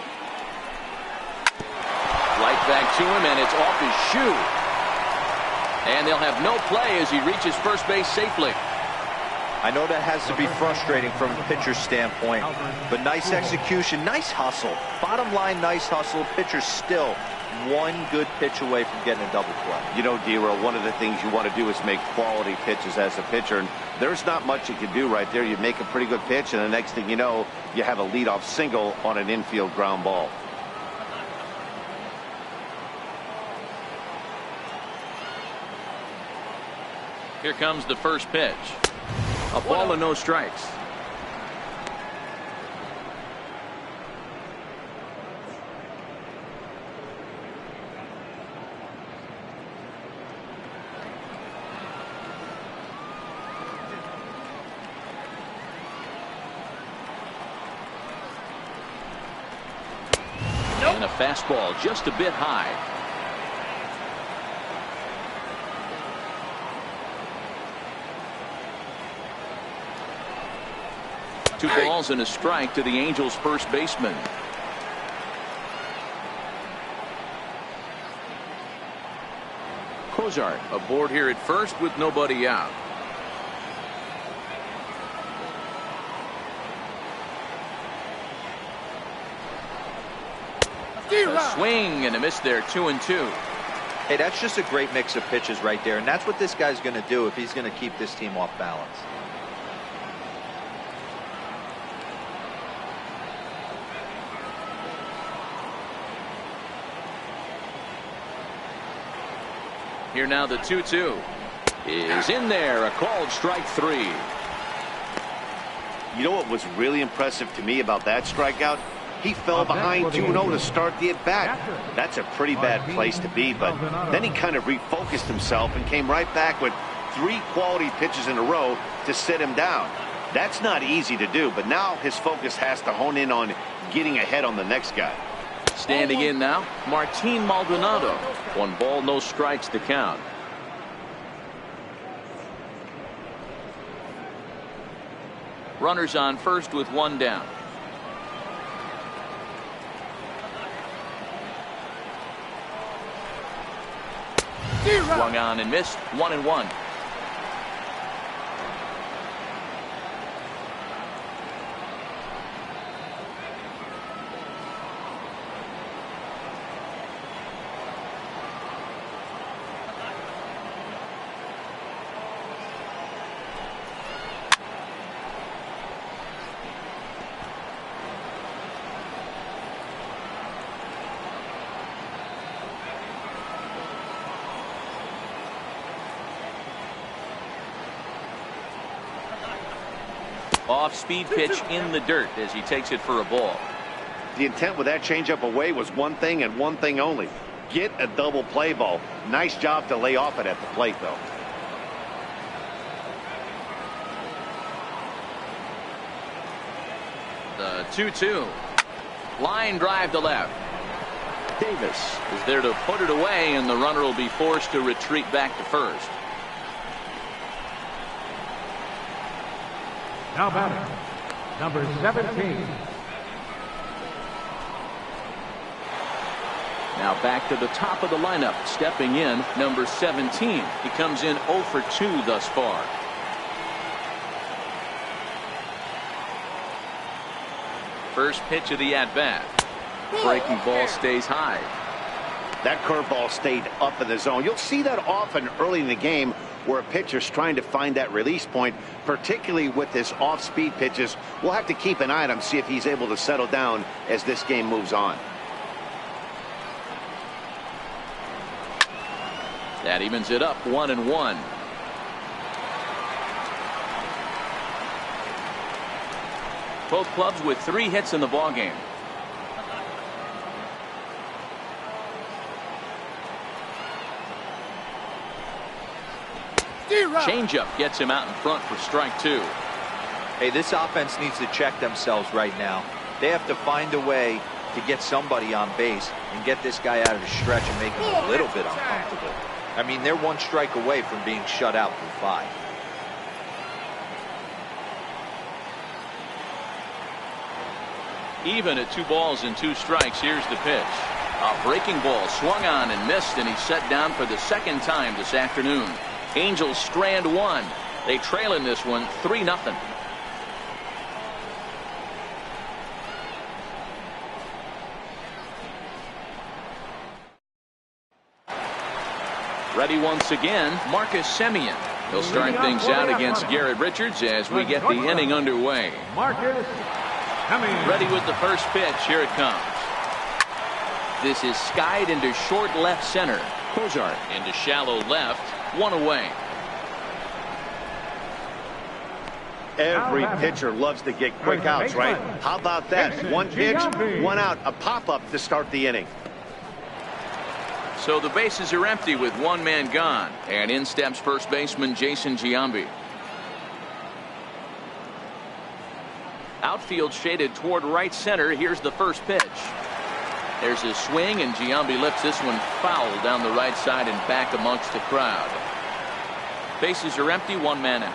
Speaker 1: Right back to him, and it's off his shoe. And they'll have no play as he reaches first base safely.
Speaker 4: I know that has to be frustrating from a pitcher's standpoint, but nice execution, nice hustle. Bottom line, nice hustle. Pitcher's still one good pitch away from getting a double play.
Speaker 2: You know, D-Roll, one of the things you want to do is make quality pitches as a pitcher, and there's not much you can do right there. You make a pretty good pitch, and the next thing you know, you have a leadoff single on an infield ground ball.
Speaker 1: Here comes the first pitch. A ball and no strikes. And a fastball just a bit high. Two balls and a strike to the Angels' first baseman. Kozar aboard here at first with nobody out. A swing and a miss there, 2-2.
Speaker 4: Hey, that's just a great mix of pitches right there, and that's what this guy's going to do if he's going to keep this team off balance.
Speaker 1: Here now the 2-2 is in there, a called strike 3.
Speaker 2: You know what was really impressive to me about that strikeout? He fell behind 2-0 to start the at-bat. That's a pretty bad place to be, but then he kind of refocused himself and came right back with 3 quality pitches in a row to sit him down. That's not easy to do, but now his focus has to hone in on getting ahead on the next guy.
Speaker 1: Standing in now, Martin Maldonado. 1 ball, no strikes to count. Runners on first with one down. Swung on and missed. 1-1. Off-speed pitch in the dirt as he takes it for a ball.
Speaker 2: The intent with that changeup away was one thing and one thing only. Get a double play ball. Nice job to lay off it at the plate, though.
Speaker 1: The 2-2. Line drive to left. Davis is there to put it away, and the runner will be forced to retreat back to first.
Speaker 3: Now batting, number 17.
Speaker 1: Now back to the top of the lineup. Stepping in, number 17. He comes in 0 for 2 thus far. First pitch of the at-bat. Breaking ball stays high.
Speaker 2: That curveball stayed up in the zone. You'll see that often early in the game where a pitcher's trying to find that release point, particularly with his off-speed pitches. We'll have to keep an eye on him, see if he's able to settle down as this game moves on.
Speaker 1: That evens it up 1-1. Both clubs with 3 hits in the ballgame. Changeup gets him out in front for strike 2.
Speaker 4: Hey, this offense needs to check themselves right now. They have to find a way to get somebody on base and get this guy out of the stretch and make him a little bit uncomfortable. I mean, they're 1 strike away from being shut out through 5.
Speaker 1: Even at 2 balls and 2 strikes. Here's the pitch. A breaking ball swung on and missed, and he's set down for the second time this afternoon. Angels strand 1. They trail in this one 3-0. Ready once again, Marcus Semien. He'll start things out against Garrett Richards as we get the inning underway.
Speaker 3: Marcus Semien.
Speaker 1: Ready with the first pitch. Here it comes. This is skied into short left center. Kozart into shallow left. 1 away.
Speaker 2: Every pitcher loves to get quick outs, right? How about that? 1 pitch, 1 out, a pop-up to start the inning.
Speaker 1: So the bases are empty with 1 man gone, and in steps first baseman Jason Giambi. Outfield shaded toward right center. Here's the first pitch. There's a swing, and Giambi lifts this one foul down the right side and back amongst the crowd. Bases are empty, 1 man out.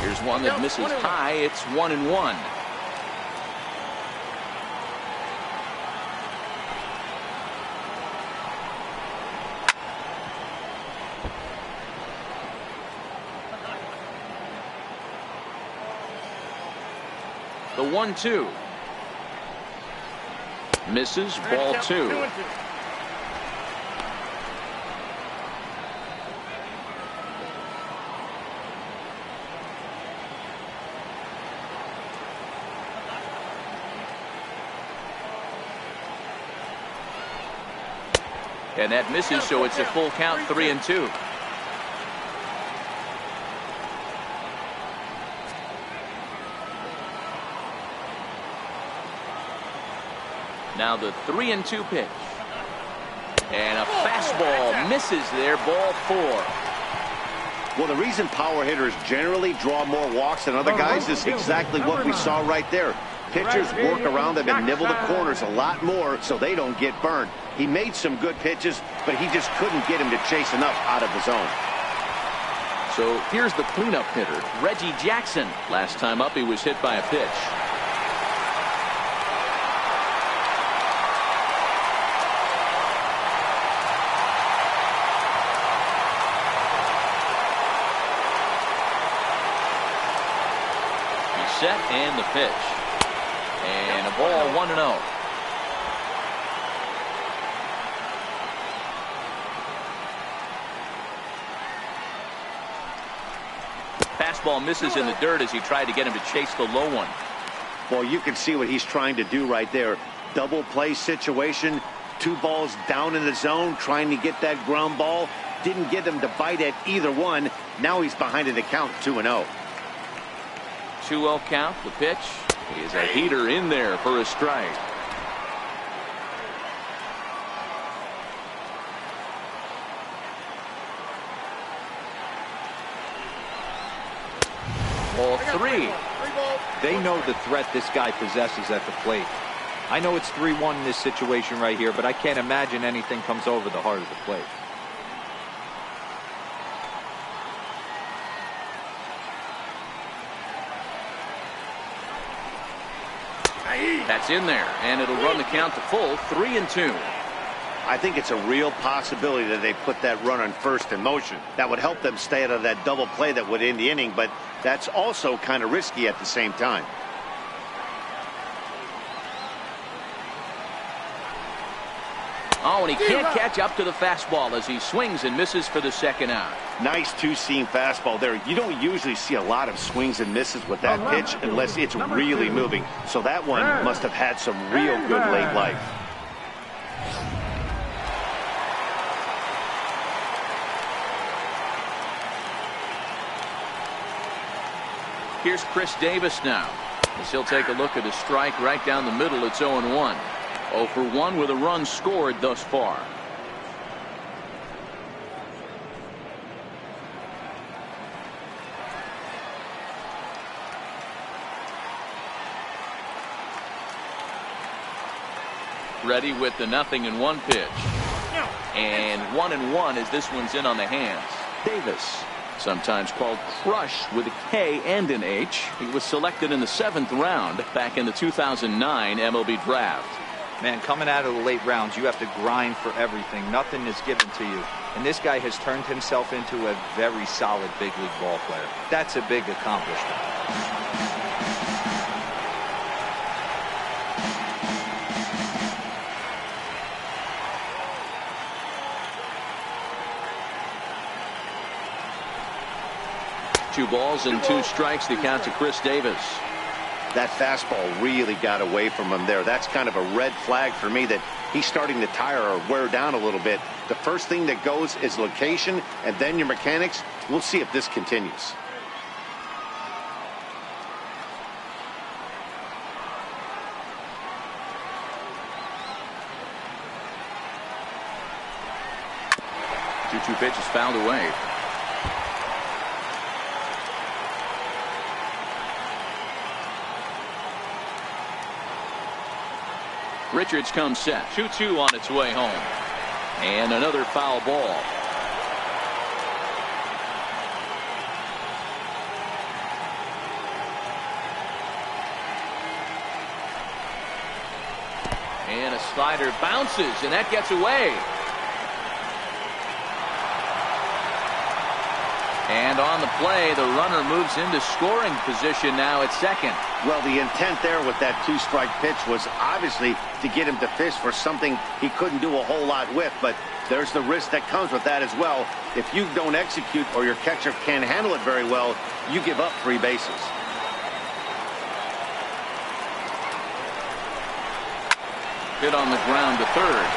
Speaker 1: Here's one that misses high. It's 1-1. The 1-2. Misses, ball 2. And that misses, so it's a full count, 3-2. Now the 3-2 pitch. And a fastball misses there, ball 4.
Speaker 2: Well, the reason power hitters generally draw more walks than other guys is exactly what we saw right there. Pitchers work around them and nibble the corners a lot more so they don't get burned. He made some good pitches, but he just couldn't get him to chase enough out of the zone.
Speaker 1: So here's the cleanup hitter, Reggie Jackson. Last time up, he was hit by a pitch. He's set and the pitch. And a ball 1-0. Fastball misses in the dirt as he tried to get him to chase the low one.
Speaker 2: Well, you can see what he's trying to do right there. Double play situation. 2 balls down in the zone, trying to get that ground ball. Didn't get him to bite at either one. Now he's behind in the count, 2-0.
Speaker 1: 2-0 count. The pitch is a heater in there for a strike. Ball 3.
Speaker 4: They know the threat this guy possesses at the plate. I know it's 3-1 in this situation right here, but I can't imagine anything comes over the heart of the plate.
Speaker 1: That's in there, and it'll run the count to full, 3-2.
Speaker 2: I think it's a real possibility that they put that runner on first in motion. That would help them stay out of that double play that would end the inning, but that's also kind of risky at the same time.
Speaker 1: Oh, and he can't catch up to the fastball as he swings and misses for the second out.
Speaker 2: Nice two-seam fastball there. You don't usually see a lot of swings and misses with that pitch unless it's really moving. So that one must have had some real good late life.
Speaker 1: Here's Chris Davis now, as he'll take a look at a strike right down the middle. It's 0-1. 0 for 1 with a run scored thus far. Ready with the 0-1 pitch. And 1-1 as this one's in on the hands. Davis, sometimes called Crush with a K and an H. He was selected in the 7th round back in the 2009 MLB draft.
Speaker 4: Man, coming out of the late rounds, you have to grind for everything. Nothing is given to you. And this guy has turned himself into a very solid big league ball player. That's a big accomplishment.
Speaker 1: Two balls and 2 strikes to count to Chris Davis.
Speaker 2: That fastball really got away from him there. That's kind of a red flag for me that he's starting to tire or wear down a little bit. The first thing that goes is location and then your mechanics. We'll see if this continues.
Speaker 1: Two pitches fouled away. Richards comes set. 2-2 on its way home. And another foul ball. And a slider bounces, and that gets away. And on the play, the runner moves into scoring position now at second.
Speaker 2: Well, the intent there with that 2-strike pitch was obviously to get him to fish for something he couldn't do a whole lot with, but there's the risk that comes with that as well. If you don't execute or your catcher can't handle it very well, you give up 3 bases.
Speaker 1: Hit on the ground to third.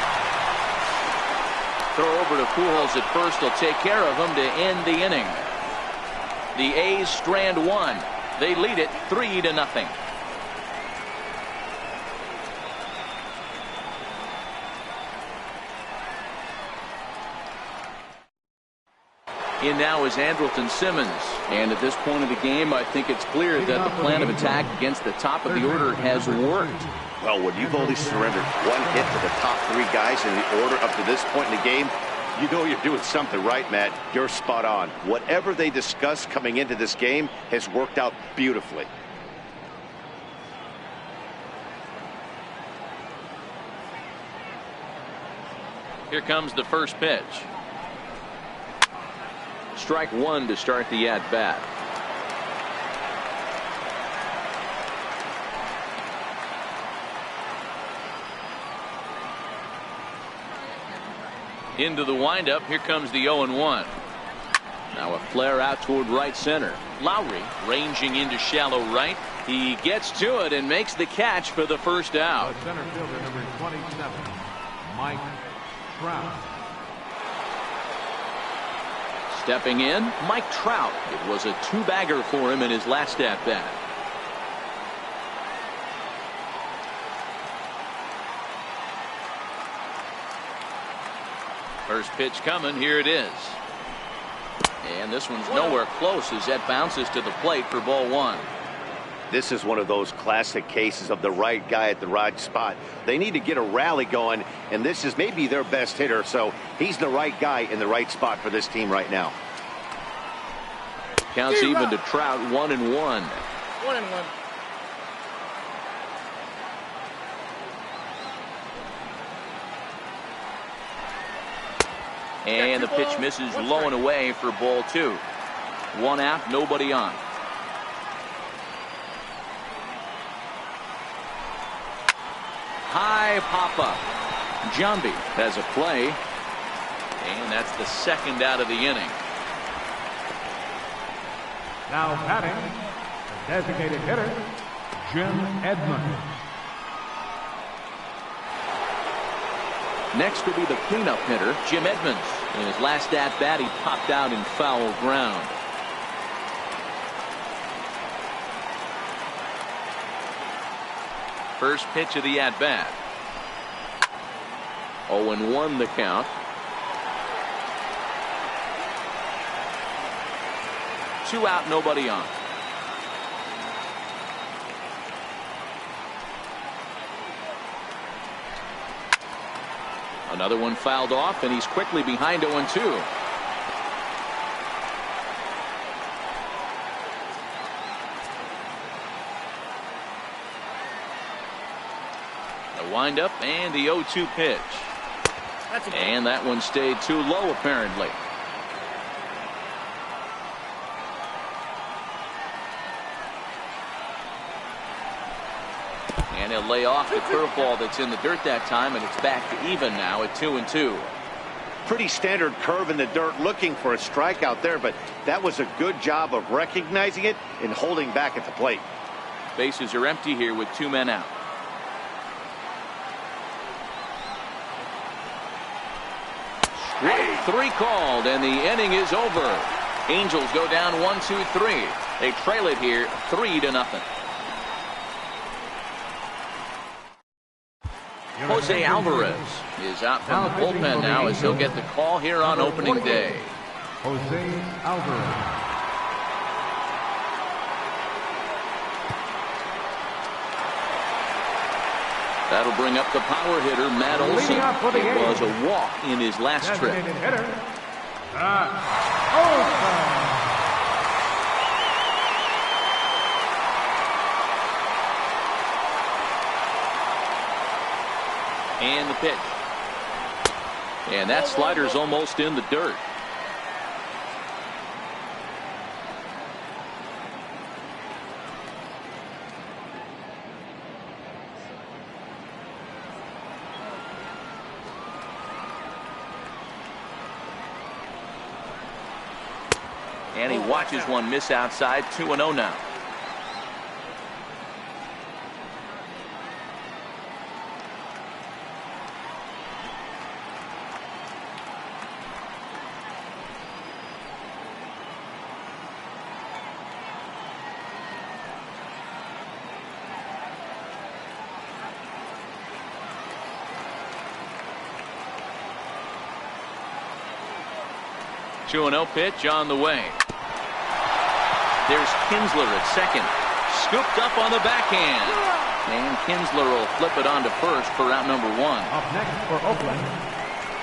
Speaker 1: Throw over to Pujols at first. He'll take care of him to end the inning. The A's strand 1. They lead it 3-0. In now is Andrelton Simmons. And at this point of the game, I think it's clear that the plan of attack against the top of the order has worked.
Speaker 2: Well, when you've only surrendered one hit to the top three guys in the order up to this point in the game, you know you're doing something right, Matt. You're spot on. Whatever they discussed coming into this game has worked out beautifully.
Speaker 1: Here comes the first pitch. Strike one to start the at-bat. Into the windup. Here comes the 0-1. Now a flare out toward right center. Lowry ranging into shallow right. He gets to it and makes the catch for the first out.
Speaker 3: The center fielder, number 27, Mike Trout.
Speaker 1: Stepping in, Mike Trout. It was a two-bagger for him in his last at-bat. First pitch coming. Here it is. And this one's nowhere close as that bounces to the plate for ball one.
Speaker 2: This is one of those classic cases of the right guy at the right spot. They need to get a rally going, and this is maybe their best hitter, so he's the right guy in the right spot for this team right now.
Speaker 1: Counts even to Trout, 1-1.
Speaker 5: 1-1.
Speaker 1: And the pitch misses low and away for ball two. One out, nobody on. High pop-up. Jambi has a play. And that's the second out of the inning.
Speaker 3: Now batting, the designated hitter, Jim Edmonds.
Speaker 1: Next will be the cleanup hitter, Jim Edmonds. In his last at-bat, he popped out in foul ground. First pitch of the at-bat. 0-1 the count. Two out, nobody on. Another one fouled off, and he's quickly behind 0-2. The windup and the 0-2 pitch. And that one stayed too low, apparently. And he'll lay off the curveball that's in the dirt that time, and it's back to even now at 2-2.
Speaker 2: Pretty standard curve in the dirt, looking for a strikeout there, but that was a good job of recognizing it and holding back at the plate.
Speaker 1: Bases are empty here with two men out. Strike three called, and the inning is over. Angels go down 1-2-3. They trail it here 3-0. Jose Alvarez is out from the bullpen now as he'll get the call here on opening day.
Speaker 3: Jose Alvarez.
Speaker 1: That'll bring up the power hitter, Matt Olson. It was a walk in his last trip.
Speaker 3: Hitter, Olson.
Speaker 1: And the pitch. And that slider's almost in the dirt. And he watches one miss outside. 2-0 now. 2-0 pitch on the way. There's Kinsler at second. Scooped up on the backhand. And Kinsler will flip it on to first for out number 1.
Speaker 3: Up next for Oakland,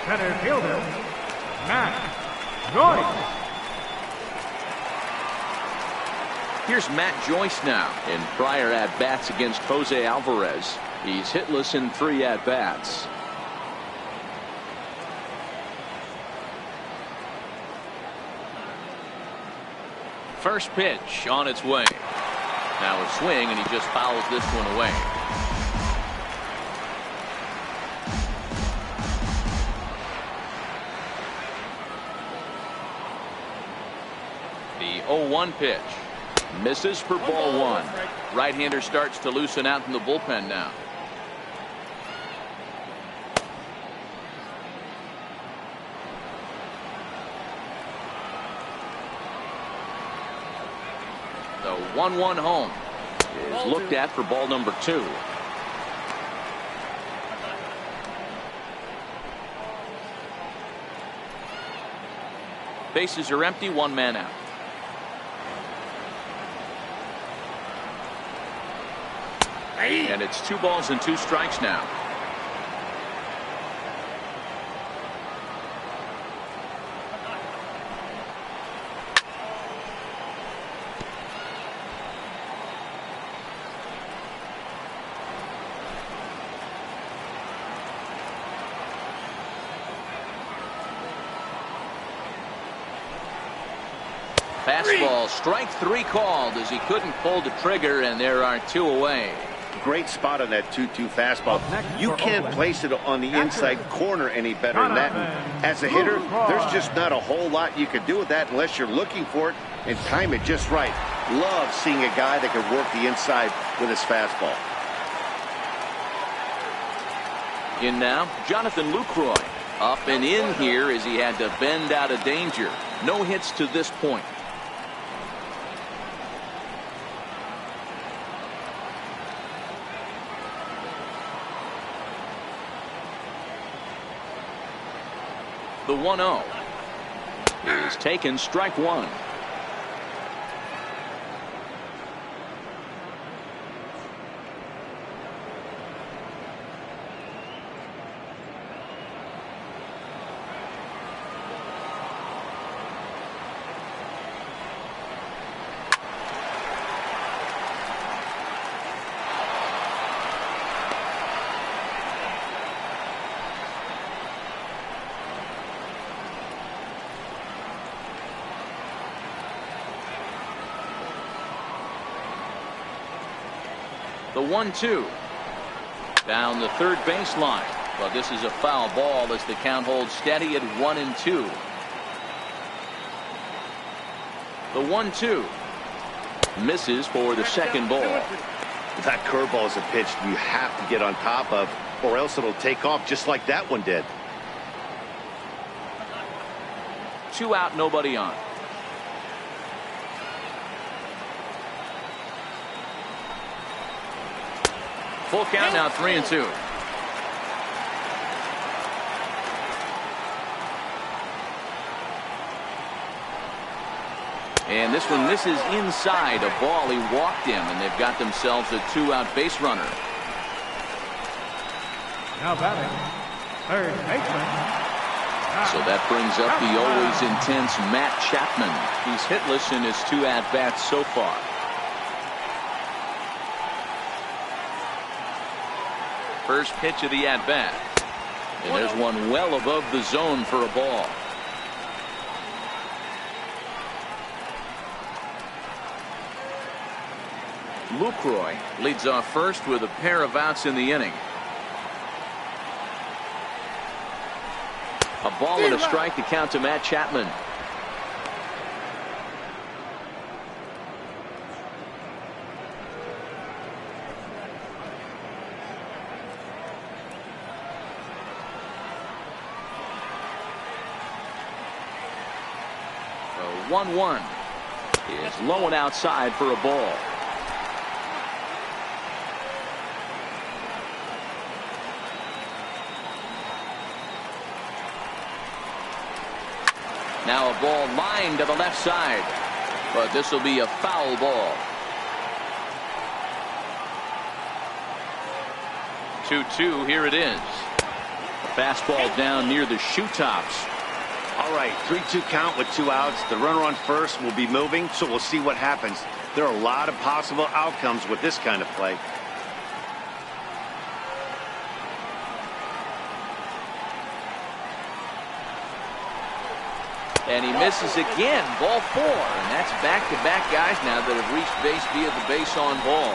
Speaker 3: center fielder, Matt Joyce.
Speaker 1: Here's Matt Joyce now. In prior at-bats against Jose Alvarez, he's hitless in 3 at-bats. First pitch on its way. Now a swing, and he just fouls this one away. The 0-1 pitch. Misses for ball 1. Right-hander starts to loosen out in the bullpen now. The 1-1 home is looked at for ball number 2. Bases are empty, 1 man out. And it's 2 balls and 2 strikes now. Fastball, strike 3 called as he couldn't pull the trigger, and there are 2 away.
Speaker 2: Great spot on that 2-2 fastball. You can't place it on the inside corner any better than that. And as a hitter, there's just not a whole lot you can do with that unless you're looking for it and time it just right. Love seeing a guy that can work the inside with his fastball.
Speaker 1: In now, Jonathan Lucroy. Up and in here as he had to bend out of danger. No hits to this point. The 1-0 is taken, strike 1. The 1-2 down the third baseline, but this is a foul ball as the count holds steady at 1-2. The 1-2 misses for the second ball.
Speaker 2: That curveball is a pitch you have to get on top of, or else it'll take off just like that one did.
Speaker 1: 2 out, nobody on. Full count now, 3-2. And this one misses inside a ball. He walked him, and they've got themselves a 2-out base runner.
Speaker 3: Now batting, third baseman.
Speaker 1: So that brings up the always intense Matt Chapman. He's hitless in his 2 at-bats so far. First pitch of the at-bat. And there's one well above the zone for a ball. Lucroy leads off first with a pair of outs in the inning. A ball and a strike to count to Matt Chapman. The 1-1 is low and outside for a ball. Now a ball lined to the left side, but this will be a foul ball. 2-2, here it is. Fastball down near the shoe tops.
Speaker 2: All right, 3-2 count with 2 outs. The runner on first will be moving, so we'll see what happens. There are a lot of possible outcomes with this kind of play.
Speaker 1: And he misses again. Ball 4. And that's back-to-back guys now that have reached base via the base on ball.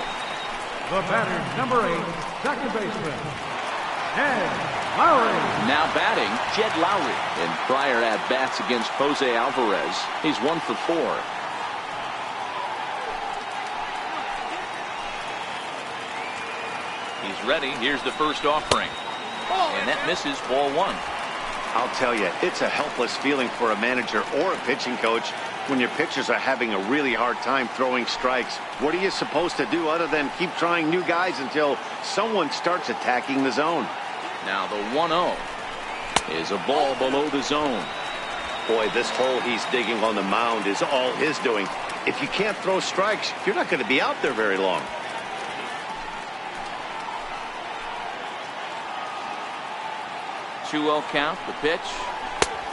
Speaker 3: The batter, number 8, second baseman, Jed Lowry.
Speaker 1: Now batting, Jed Lowry. In prior at-bats against Jose Alvarez, he's 1 for 4. He's ready. Here's the first offering. And that misses, ball 1.
Speaker 2: I'll tell you, it's a helpless feeling for a manager or a pitching coach when your pitchers are having a really hard time throwing strikes. What are you supposed to do other than keep trying new guys until someone starts attacking the zone?
Speaker 1: Now the 1-0 is a ball below the zone.
Speaker 2: Boy, this hole he's digging on the mound is all his doing. If you can't throw strikes, you're not going to be out there very long.
Speaker 1: Two 2-0 count. The pitch.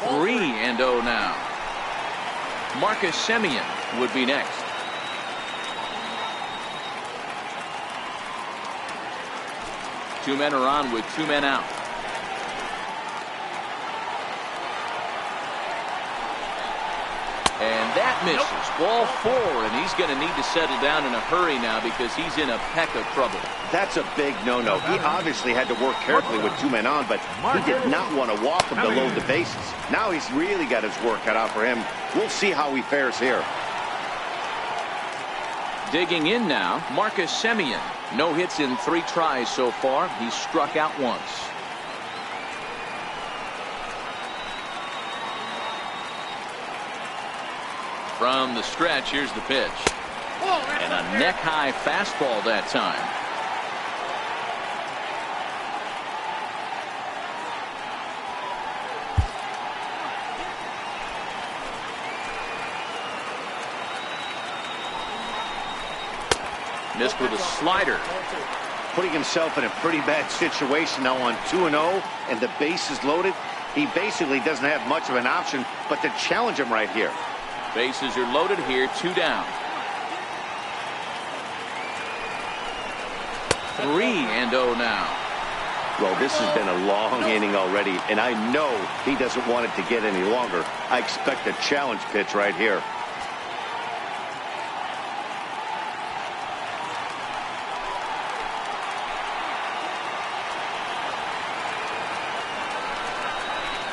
Speaker 1: 3-0 now. Marcus Semien would be next. Two men are on with 2 men out. And that misses. Ball 4, and he's going to need to settle down in a hurry now because he's in a peck of trouble.
Speaker 2: That's a big no-no. He obviously had to work carefully with 2 men on, but he did not want to walk him to load the bases. Now he's really got his work cut out for him. We'll see how he fares here.
Speaker 1: Digging in now, Marcus Semien. No hits in 3 tries so far. He's struck out once. From the stretch, here's the pitch. And a neck-high fastball that time. Missed with a slider.
Speaker 2: Putting himself in a pretty bad situation now on 2-0 and the base is loaded. He basically doesn't have much of an option but to challenge him right here.
Speaker 1: Bases are loaded here, 2 down. 3-0 now.
Speaker 2: Well, this has been a long inning already, and I know he doesn't want it to get any longer. I expect a challenge pitch right here.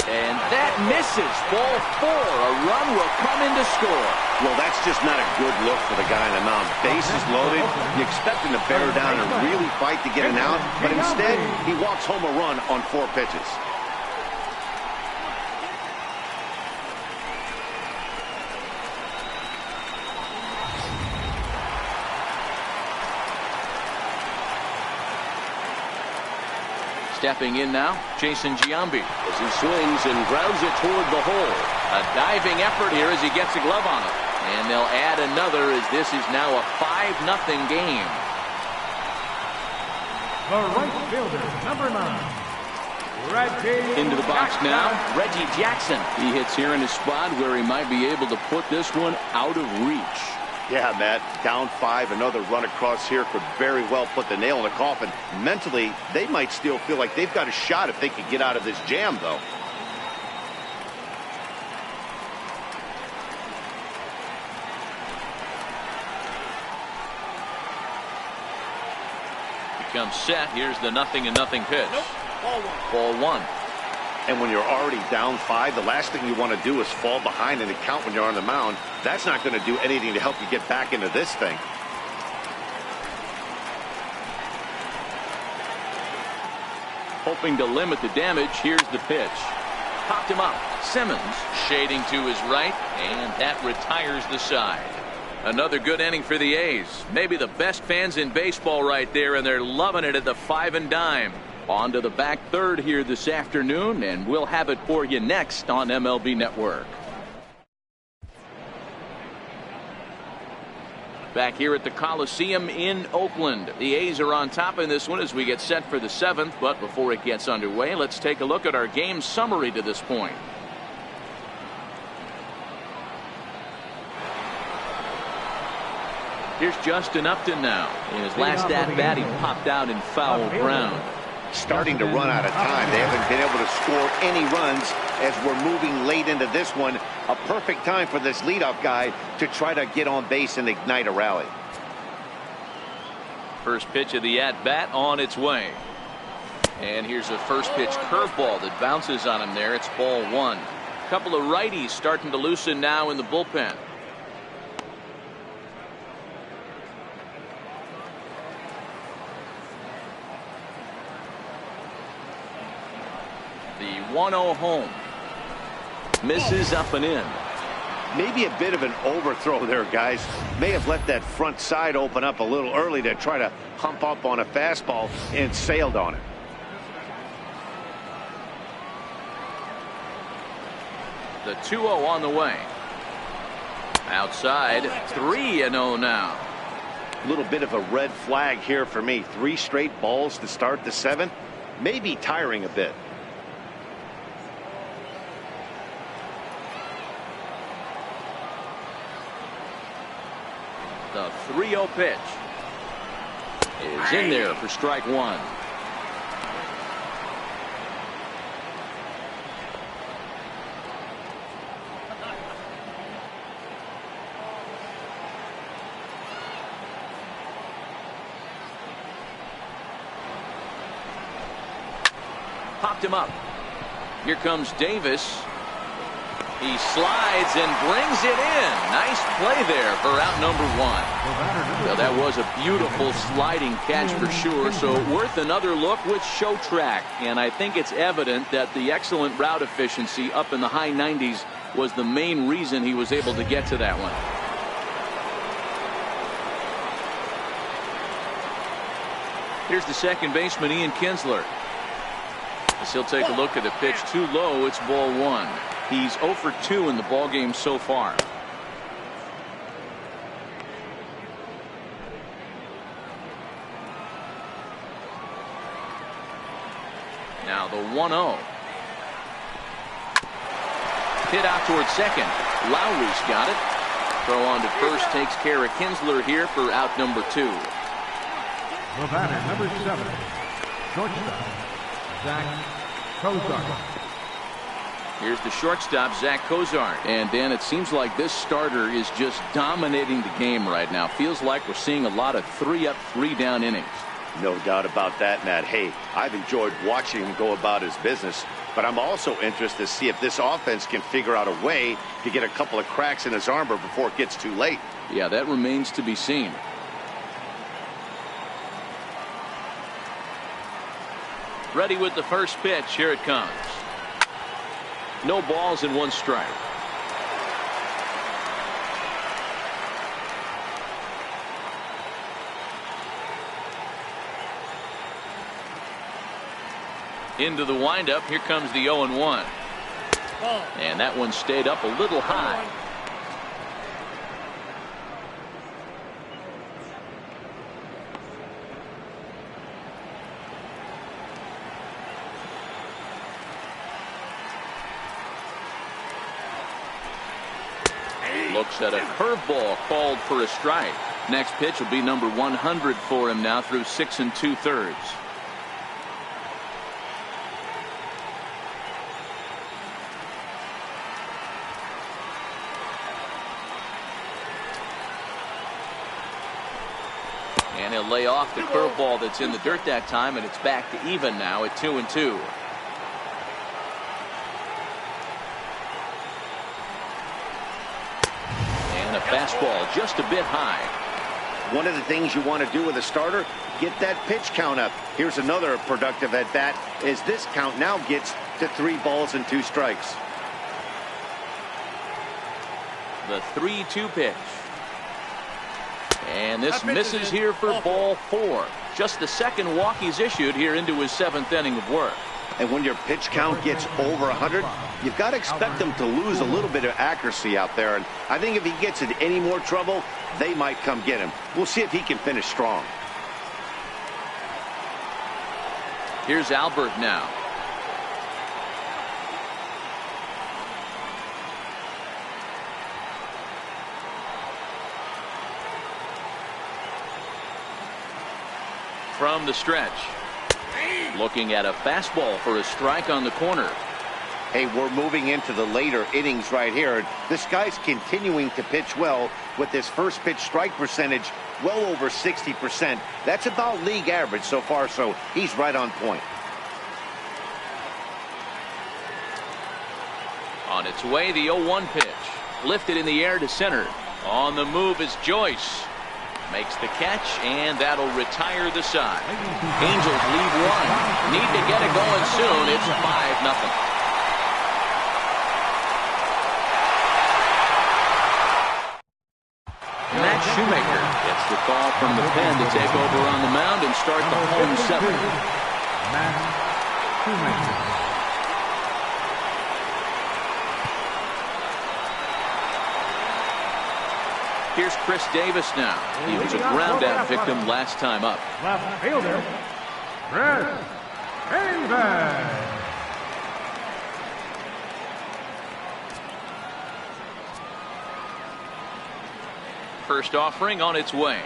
Speaker 1: And that misses. Ball 4. A run will come in to score.
Speaker 2: Well, that's just not a good look for the guy on the mound. Bases loaded. You expect him to bear down and really fight to get an out, but instead he walks home a run on 4 pitches.
Speaker 1: Stepping in now, Jason Giambi as he swings and grounds it toward the hole. A diving effort here as he gets a glove on it. And they'll add another as this is now a 5-0 game.
Speaker 3: The right fielder, number 9, Reggie
Speaker 1: Into the box
Speaker 3: Jackson.
Speaker 1: now, Reggie Jackson. He hits here in a spot where he might be able to put this one out of reach.
Speaker 2: Yeah, Matt, down 5, another run across here could very well put the nail in the coffin. Mentally, they might still feel like they've got a shot if they could get out of this jam, though.
Speaker 1: Becomes set. Here's the 0-0 pitch. Ball 1.
Speaker 2: And when you're already down 5, the last thing you want to do is fall behind in the count when you're on the mound. That's not going to do anything to help you get back into this thing.
Speaker 1: Hoping to limit the damage. Here's the pitch. Popped him up. Simmons shading to his right, and that retires the side. Another good inning for the A's. Maybe the best fans in baseball right there, and they're loving it at the 5 and dime. On to the back third here this afternoon, and we'll have it for you next on MLB Network. Back here at the Coliseum in Oakland. The A's are on top in this one as we get set for the 7th. But before it gets underway, let's take a look at our game summary to this point. Here's Justin Upton now. In his last at-bat, he popped out in foul ground.
Speaker 2: Starting to run out of time. They haven't been able to score any runs as we're moving late into this one. A perfect time for this leadoff guy to try to get on base and ignite a rally.
Speaker 1: First pitch of the at-bat on its way. And here's a first pitch curveball that bounces on him there. It's ball 1. A couple of righties starting to loosen now in the bullpen. The 1-0 home. Misses up and in.
Speaker 2: Maybe a bit of an overthrow there, guys. May have let that front side open up a little early to try to hump up on a fastball and sailed on it.
Speaker 1: The 2-0 on the way. Outside, 3-0 now.
Speaker 2: A little bit of a red flag here for me. 3 straight balls to start the 7th. Maybe tiring a bit.
Speaker 1: The 3-0 pitch is in there for strike 1. Popped him up. Here comes Davis. He slides and brings it in. Nice play there for out number 1. Well, that was a beautiful sliding catch for sure. So worth another look with Show Track. And I think it's evident that the excellent route efficiency up in the high 90s was the main reason he was able to get to that one. Here's the second baseman, Ian Kinsler. As he'll take a look at the pitch too low. It's ball 1. He's 0 for 2 in the ballgame so far. Now the 1-0. Hit out towards second. Lowry's got it. Throw on to first takes care of Kinsler here for out number 2.
Speaker 3: The batter, number 7, shortstop, Zach Cozart.
Speaker 1: Here's the shortstop, Zach Cozart. And Dan, it seems like this starter is just dominating the game right now. Feels like we're seeing a lot of 3-up, 3-down innings.
Speaker 2: No doubt about that, Matt. Hey, I've enjoyed watching him go about his business, but I'm also interested to see if this offense can figure out a way to get a couple of cracks in his armor before it gets too late.
Speaker 1: Yeah, that remains to be seen. Ready with the first pitch. Here it comes. No balls and 1 strike. Into the windup. Here comes the 0-1. And that one stayed up a little high. Looks at a curveball called for a strike. Next pitch will be number 100 for him now through 6 2/3. And he'll lay off the curveball that's in the dirt that time, and it's back to even now at 2-2. Fastball just a bit high.
Speaker 2: One of the things you want to do with a starter, get that pitch count up. Here's another productive at bat as this count now gets to 3 balls and 2 strikes.
Speaker 1: The 3-2 pitch. And this misses here for ball 4. Just the second walk he's issued here into his 7th inning of work.
Speaker 2: And when your pitch count gets over 100, you've got to expect them to lose a little bit of accuracy out there. And I think if he gets in any more trouble, they might come get him. We'll see if he can finish strong.
Speaker 1: Here's Albert now. From the stretch. Looking at a fastball for a strike on the corner.
Speaker 2: Hey, we're moving into the later innings right here. This guy's continuing to pitch well with his first pitch strike percentage well over 60%. That's about league average so far, so he's right on point.
Speaker 1: On its way, the 0-1 pitch. Lifted in the air to center. On the move is Joyce. Makes the catch, and that'll retire the side. Angels lead one. Need to get it going soon. It's 5-0. Matt Shoemaker gets the call from the pen to take over on the mound and start the home seventh.
Speaker 3: Matt Shoemaker.
Speaker 1: Here's Chris Davis now. He was a ground-out victim last time up.
Speaker 3: Left fielder, Chris Davis.
Speaker 1: First offering on its way.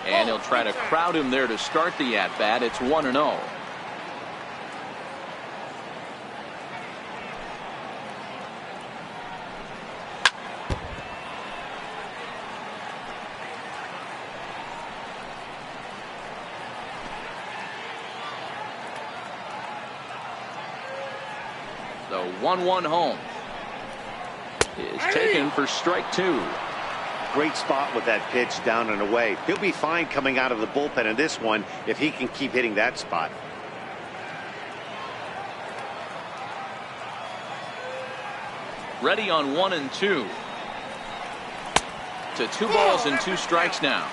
Speaker 1: And he'll try to crowd him there to start the at-bat. It's 1-0. The 1-1 home is taken for strike two.
Speaker 2: Great spot with that pitch down and away. He'll be fine coming out of the bullpen in this one if he can keep hitting that spot.
Speaker 1: Ready on 1 and 2. To 2 balls and 2 strikes now.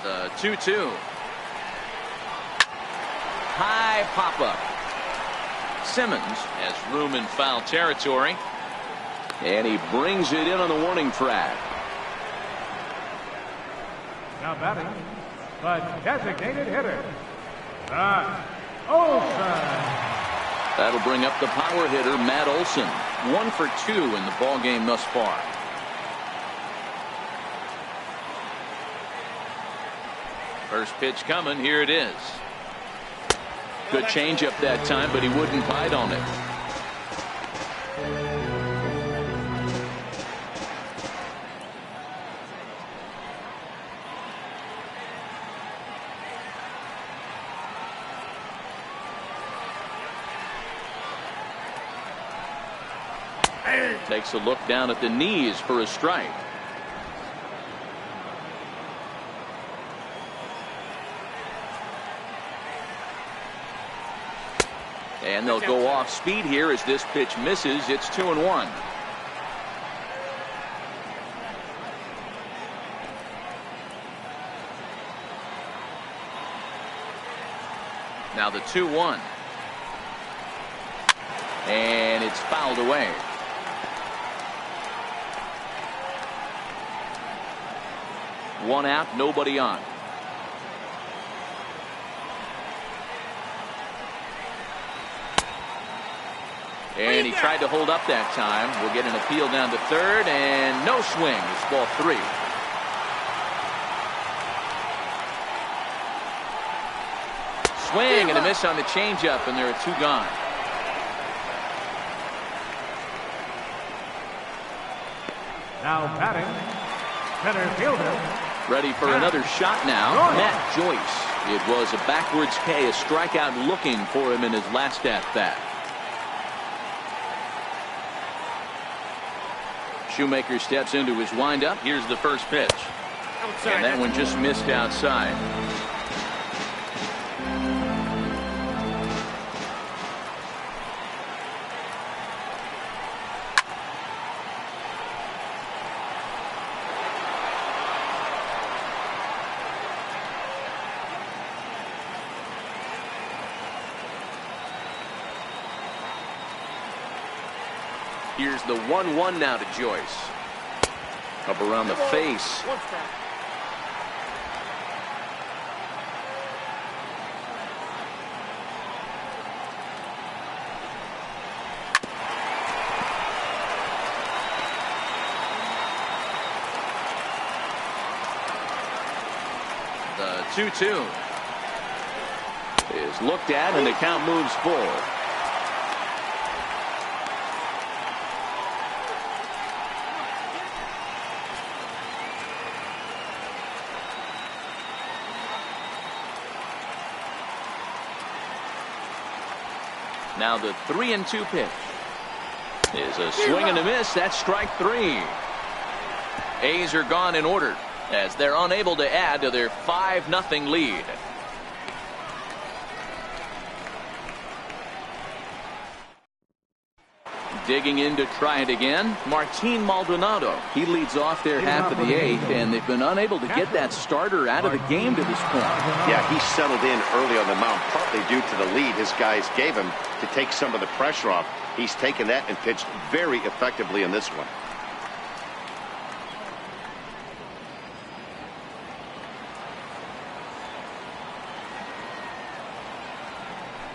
Speaker 1: The 2-2. High pop-up. Simmons has room in foul territory. And he brings it in on the warning track.
Speaker 3: Now batting, the designated hitter, Matt Olson.
Speaker 1: That'll bring up the power hitter, Matt Olson. 1 for 2 in the ballgame thus far. First pitch coming. Here it is. Good changeup that time, but he wouldn't bite on it. Takes a look down at the knees for a strike. And they'll go off speed here as this pitch misses. It's 2-1. Now the 2-1. And it's fouled away. One out, nobody on. And he tried to hold up that time. We'll get an appeal down to third, and no swing. It's ball 3. Swing and a miss on the changeup, and there are 2 gone.
Speaker 3: Now batting, center fielder.
Speaker 1: Ready for another shot now. Matt Joyce. It was a backwards K, a strikeout looking for him in his last at-bat. Shoemaker steps into his windup. Here's the first pitch.
Speaker 5: Outside.
Speaker 1: And that one just missed outside. Here's the 1-1 now to Joyce. Up around the face.
Speaker 5: One strike.
Speaker 1: The 2-2 is looked at, and the count moves forward. Now the 3-2 pitch is a swing and a miss. That's strike 3. A's are gone in order as they're unable to add to their 5-0 lead. Digging in to try it again, Martin Maldonado. He leads off their half of the 8th, and they've been unable to get that starter out of the game to this point.
Speaker 2: Yeah, he settled in early on the mound, partly due to the lead his guys gave him to take some of the pressure off. He's taken that and pitched very effectively in this one.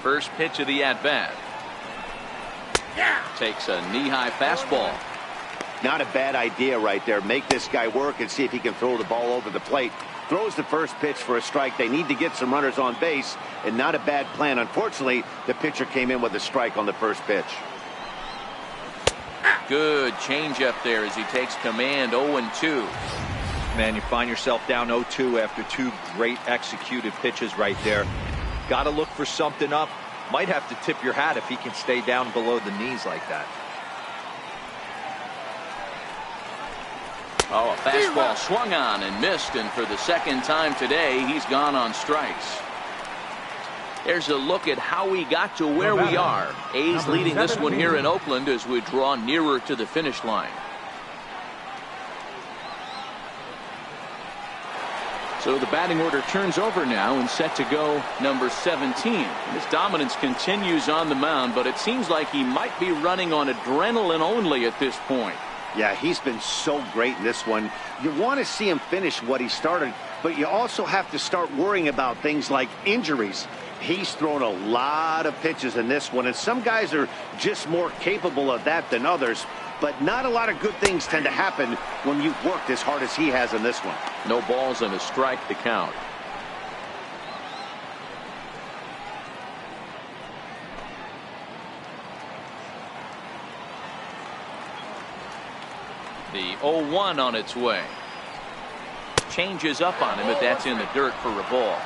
Speaker 1: First pitch of the at-bat. Takes a knee-high fastball.
Speaker 2: Not a bad idea right there. Make this guy work and see if he can throw the ball over the plate. Throws the first pitch for a strike. They need to get some runners on base, and not a bad plan. Unfortunately, the pitcher came in with a strike on the first pitch.
Speaker 1: Good changeup there as he takes command. 0-2.
Speaker 4: Man, you find yourself down 0-2 after 2 great executed pitches right there. Got to look for something up. Might have to tip your hat if he can stay down below the knees like that.
Speaker 1: Oh, a fastball swung on and missed, and for the second time today, he's gone on strikes. There's a look at how we got to where we are. A's leading this one here in Oakland as we draw nearer to the finish line. So the batting order turns over now and set to go number 17. His dominance continues on the mound, but it seems like he might be running on adrenaline only at this point.
Speaker 2: Yeah, he's been so great in this one. You want to see him finish what he started, but you also have to start worrying about things like injuries. He's thrown a lot of pitches in this one, and some guys are just more capable of that than others. But not a lot of good things tend to happen when you've worked as hard as he has in this one.
Speaker 1: No balls and a strike to count. The 0-1 on its way. Changes up on him, but that's in the dirt for a ball.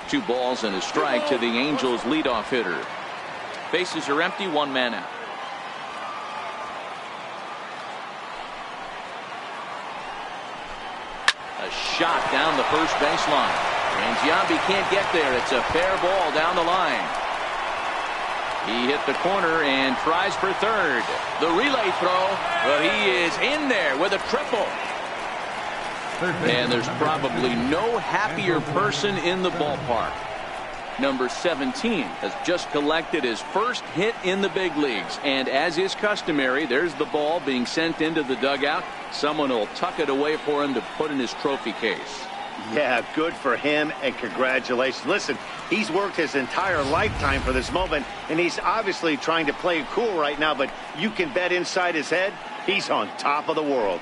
Speaker 1: Two balls and a strike to the Angels leadoff hitter. Bases are empty, 1 man out. A shot down the first baseline. And Giambi can't get there. It's a fair ball down the line. He hit the corner and tries for third. The relay throw, but he is in there with a triple. And there's probably no happier person in the ballpark. Number 17 has just collected his first hit in the big leagues. And as is customary, there's the ball being sent into the dugout. Someone will tuck it away for him to put in his trophy case.
Speaker 2: Yeah, good for him, and congratulations. Listen, he's worked his entire lifetime for this moment, and he's obviously trying to play it cool right now, but you can bet inside his head, he's on top of the world.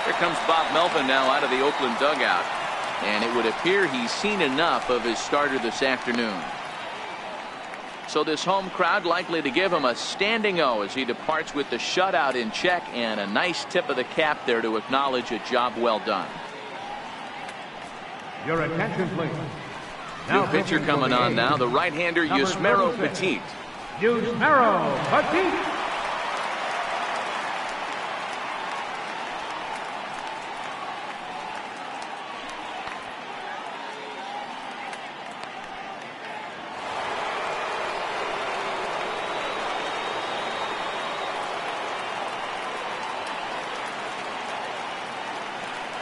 Speaker 1: Here comes Bob Melvin now out of the Oakland dugout, and it would appear he's seen enough of his starter this afternoon. So this home crowd likely to give him a standing O as he departs with the shutout in check, and a nice tip of the cap there to acknowledge a job well done.
Speaker 3: Your attention, please.
Speaker 1: New pitcher coming on now, the right-hander Yusmeiro Petit.
Speaker 3: Yusmeiro Petit.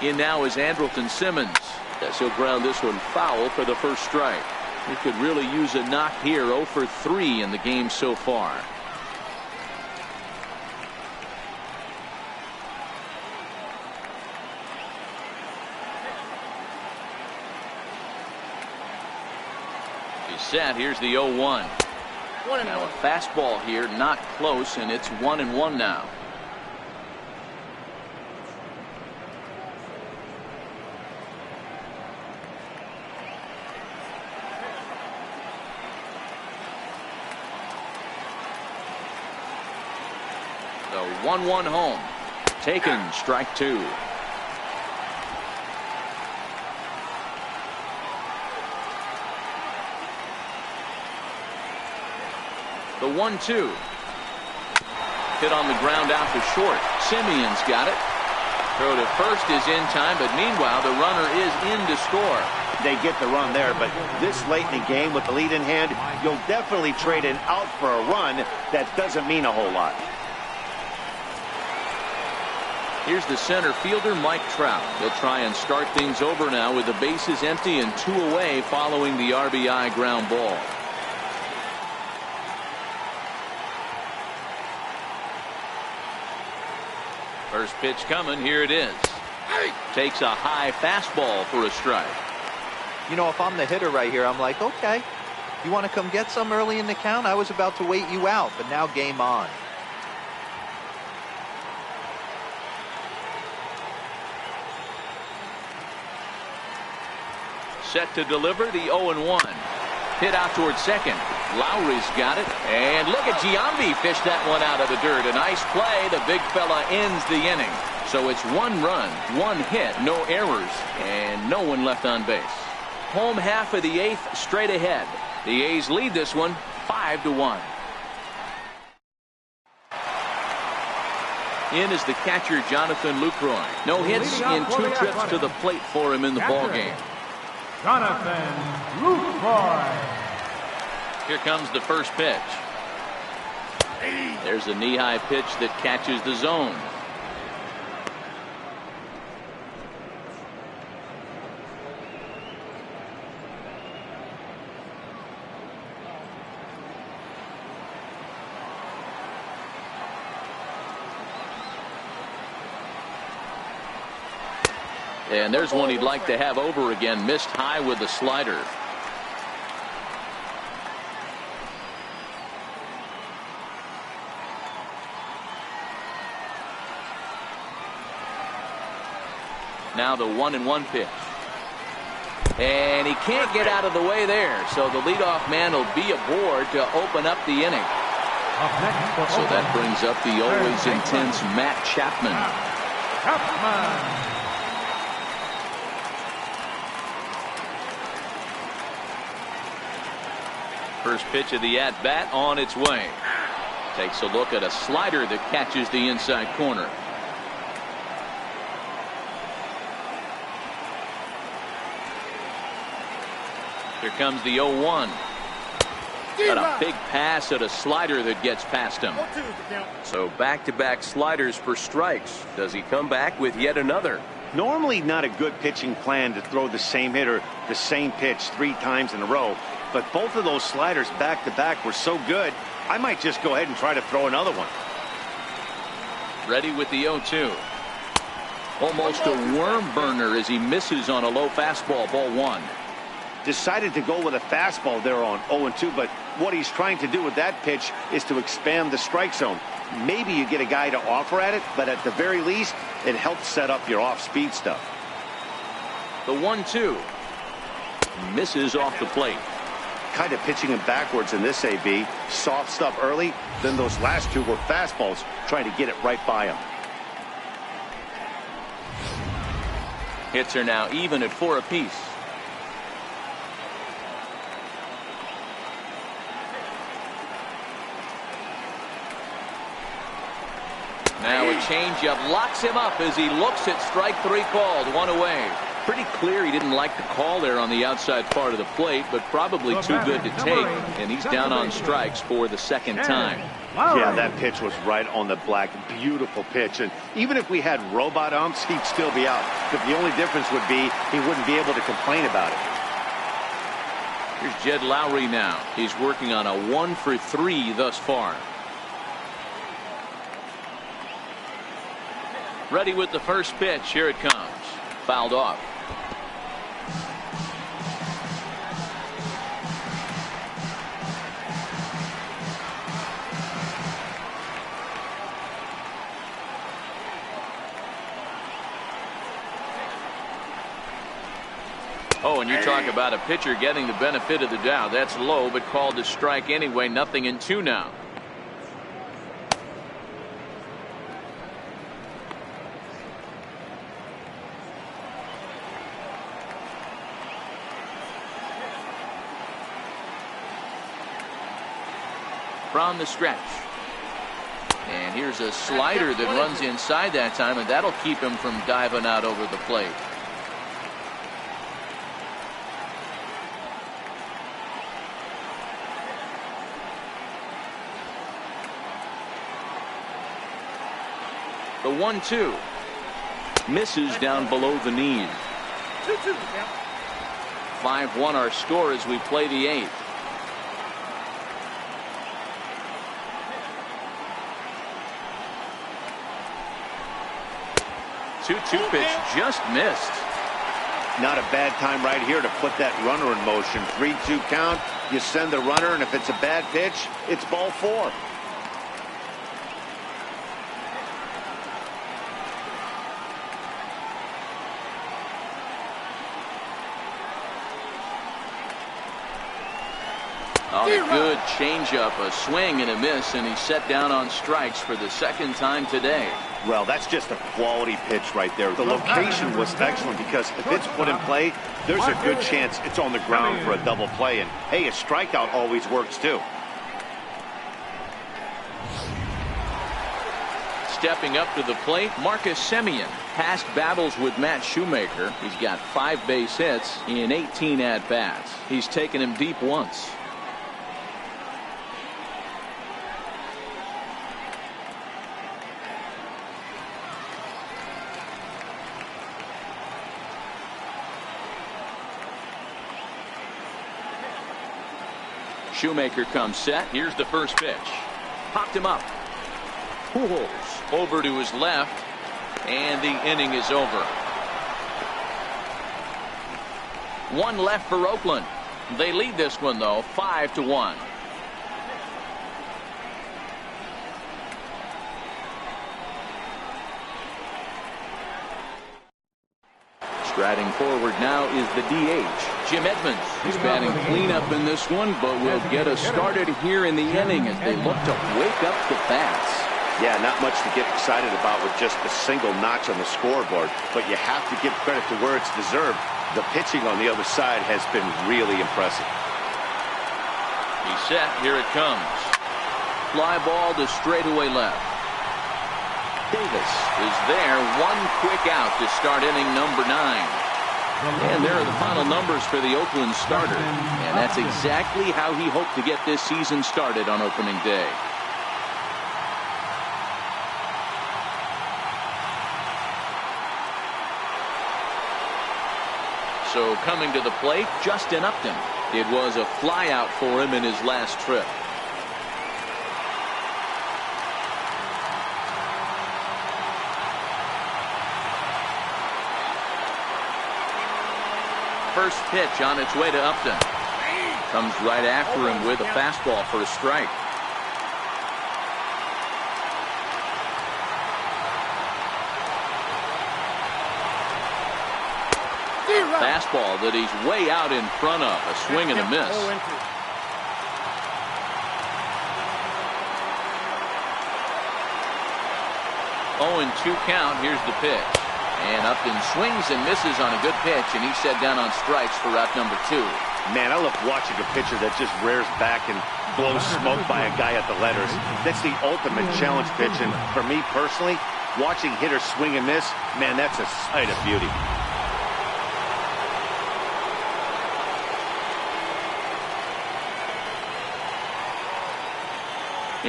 Speaker 1: In now is Andrelton Simmons.
Speaker 6: Yes, he'll ground this one foul for the first strike.
Speaker 1: He could really use a knock here. 0 for 3 in the game so far. He's set. Here's the 0-1. Now a fastball here, not close, and it's 1-1 now. The 1-1 home. Taken, strike 2. The 1-2. Hit on the ground out to short. Simeon's got it. Throw to first is in time, but meanwhile the runner is in to score.
Speaker 2: They get the run there, but this late in the game with the lead in hand, you'll definitely trade an out for a run. That doesn't mean a whole lot.
Speaker 1: Here's the center fielder, Mike Trout. He'll try and start things over now with the bases empty and 2 away following the RBI ground ball. First pitch coming. Here it is. Takes a high fastball for a strike.
Speaker 4: You know, if I'm the hitter right here, I'm like, okay, you want to come get some early in the count? I was about to wait you out, but now game on.
Speaker 1: Set to deliver the 0-1. Hit out towards second. Lowry's got it. And look at Giambi fish that one out of the dirt. A nice play. The big fella ends the inning. So it's 1 run, 1 hit, no errors, and no one left on base. Home half of the 8th straight ahead. The A's lead this one 5-1. In is the catcher Jonathan Lucroy. No hits in 2 trips to the plate for him in the ballgame.
Speaker 3: Jonathan Lucroy.
Speaker 1: Here comes the first pitch. There's a knee-high pitch that catches the zone. And there's one he'd like to have over again. Missed high with the slider. Now the 1-1 pitch. And he can't get out of the way there. So the leadoff man will be aboard to open up the inning. So that brings up the always intense Matt Chapman. First pitch of the at-bat on its way. Takes a look at a slider that catches the inside corner. Here comes the 0-1. Got a big pass at a slider that gets past him. So back-to-back sliders for strikes. Does he come back with yet another?
Speaker 2: Normally not a good pitching plan to throw the same hitter the same pitch 3 times in a row. But both of those sliders back-to-back were so good, I might just go ahead and try to throw another one.
Speaker 1: Ready with the 0-2. Almost a worm burner as he misses on a low fastball, ball 1.
Speaker 2: Decided to go with a fastball there on 0-2, but what he's trying to do with that pitch is to expand the strike zone. Maybe you get a guy to offer at it, but at the very least, it helps set up your off-speed stuff.
Speaker 1: The 1-2. Misses off the plate.
Speaker 2: Kind of pitching him backwards in this AB. Soft stuff early, then those last 2 were fastballs, trying to get it right by him.
Speaker 1: Hits are now even at 4 apiece. changeup locks him up as he looks at strike 3 called. 1 away. Pretty clear he didn't like the call there on the outside part of the plate, but probably too good to take, and he's down on strikes for the second time.
Speaker 2: Yeah, that pitch was right on the black. Beautiful pitch. And even if we had robot umps, he'd still be out. But the only difference would be he wouldn't be able to complain about it.
Speaker 1: Here's Jed Lowry now. He's working on a 1 for 3 thus far. Ready with the first pitch. Here it comes. Fouled off. Oh, and you talk about a pitcher getting the benefit of the doubt. That's low, but called to strike anyway. 0-2 now. From the stretch. And here's a slider that runs inside that time, and that'll keep him from diving out over the plate. The 1-2 misses down below the knees. 5-1 our score as we play the 8th. Two pitch just missed.
Speaker 2: Not a bad time right here to put that runner in motion. 3-2 count. You send the runner, and if it's a bad pitch, it's ball 4.
Speaker 1: Oh, a good changeup, a swing and a miss, and he's set down on strikes for the second time today.
Speaker 2: Well, that's just a quality pitch right there. The location was excellent because if it's put in play, there's a good chance it's on the ground for a double play. And, hey, a strikeout always works, too.
Speaker 1: Stepping up to the plate, Marcus Semien. Past battles with Matt Shoemaker. He's got 5 base hits in 18 at-bats. He's taken him deep once. Shoemaker comes set. Here's the first pitch. Popped him up. Pujols over to his left, and the inning is over. 1 left for Oakland. They lead this one, though, 5-1. Striding forward now is the DH, Jim Edmonds. He's batting cleanup in this one, but will get us started here in the inning as they look to wake up the bats.
Speaker 2: Yeah, not much to get excited about with just a single notch on the scoreboard, but you have to give credit to where it's deserved. The pitching on the other side has been really impressive.
Speaker 1: He's set. Here it comes. Fly ball to straightaway left. Davis is there. 1 quick out to start inning number 9. And there are the final numbers for the Oakland starter. And that's exactly how he hoped to get this season started on opening day. So coming to the plate, Justin Upton. It was a flyout for him in his last trip. First pitch on its way to Upton. Comes right after him with a fastball for a strike. Fastball that he's way out in front of. A swing and a miss. 0-2 count. Here's the pitch. And Upton swings and misses on a good pitch, and he's set down on strikes for route number 2.
Speaker 2: Man, I love watching a pitcher that just rears back and blows smoke by a guy at the letters. That's the ultimate challenge pitch, and for me personally, Watching hitters swing and miss, man, that's a sight of beauty.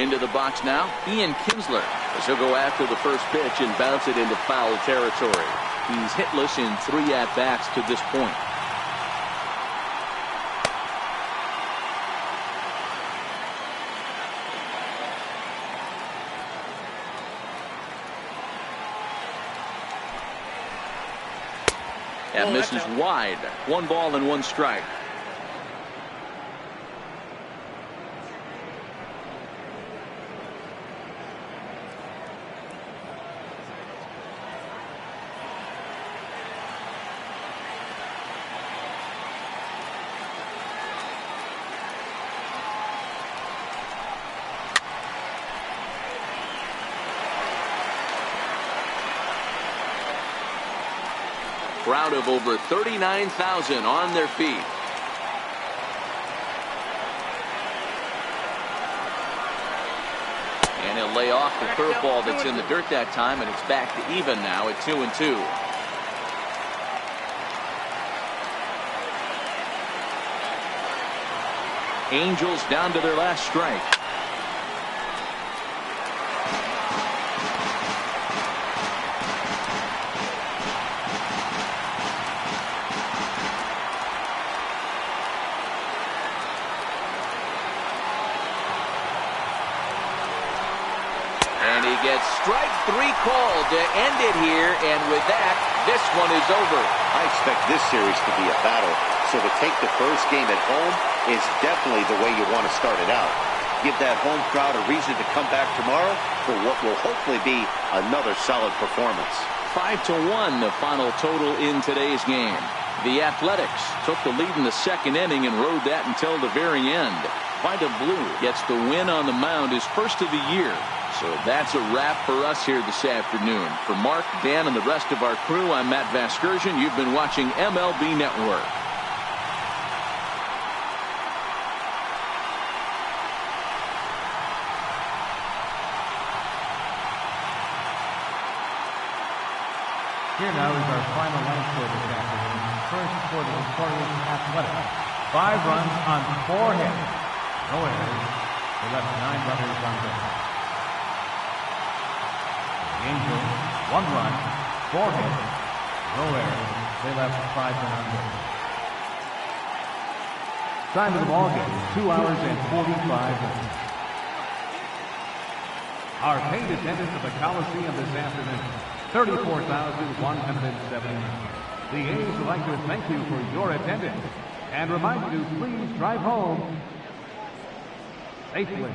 Speaker 1: Into the box now, Ian Kinsler, as he'll go after the first pitch and bounce it into foul territory. He's hitless in 3 at-bats to this point. That misses wide. 1 ball and 1 strike. Crowd of over 39,000 on their feet. And he'll lay off the curveball that's in the dirt that time, and it's back to even now at 2-2. Angels down to their last strike. Gets strike 3 called to end it here, and with that, this one is over.
Speaker 2: I expect this series to be a battle, so to take the first game at home is definitely the way you want to start it out. Give that home crowd a reason to come back tomorrow for what will hopefully be another solid performance.
Speaker 1: 5-1 the final total in today's game. The Athletics took the lead in the second inning and rode that until the very end. Vida Blue gets the win on the mound, his first of the year. So that's a wrap for us here this afternoon. For Mark, Dan, and the rest of our crew, I'm Matt Vasgersian. You've been watching MLB Network.
Speaker 3: Here now is our final line score this afternoon. First for the victorious Athletics. 5 runs on 4 hits. No errors. They left 9 runners on base. The Angels, 1 run, 4 hits. No errors. They left 5 men on base. Time of the ball game, 2 hours and 45 minutes. Our paid attendance at the Coliseum this afternoon, 34,179. The A's would like to thank you for your attendance and remind you to please drive home safely.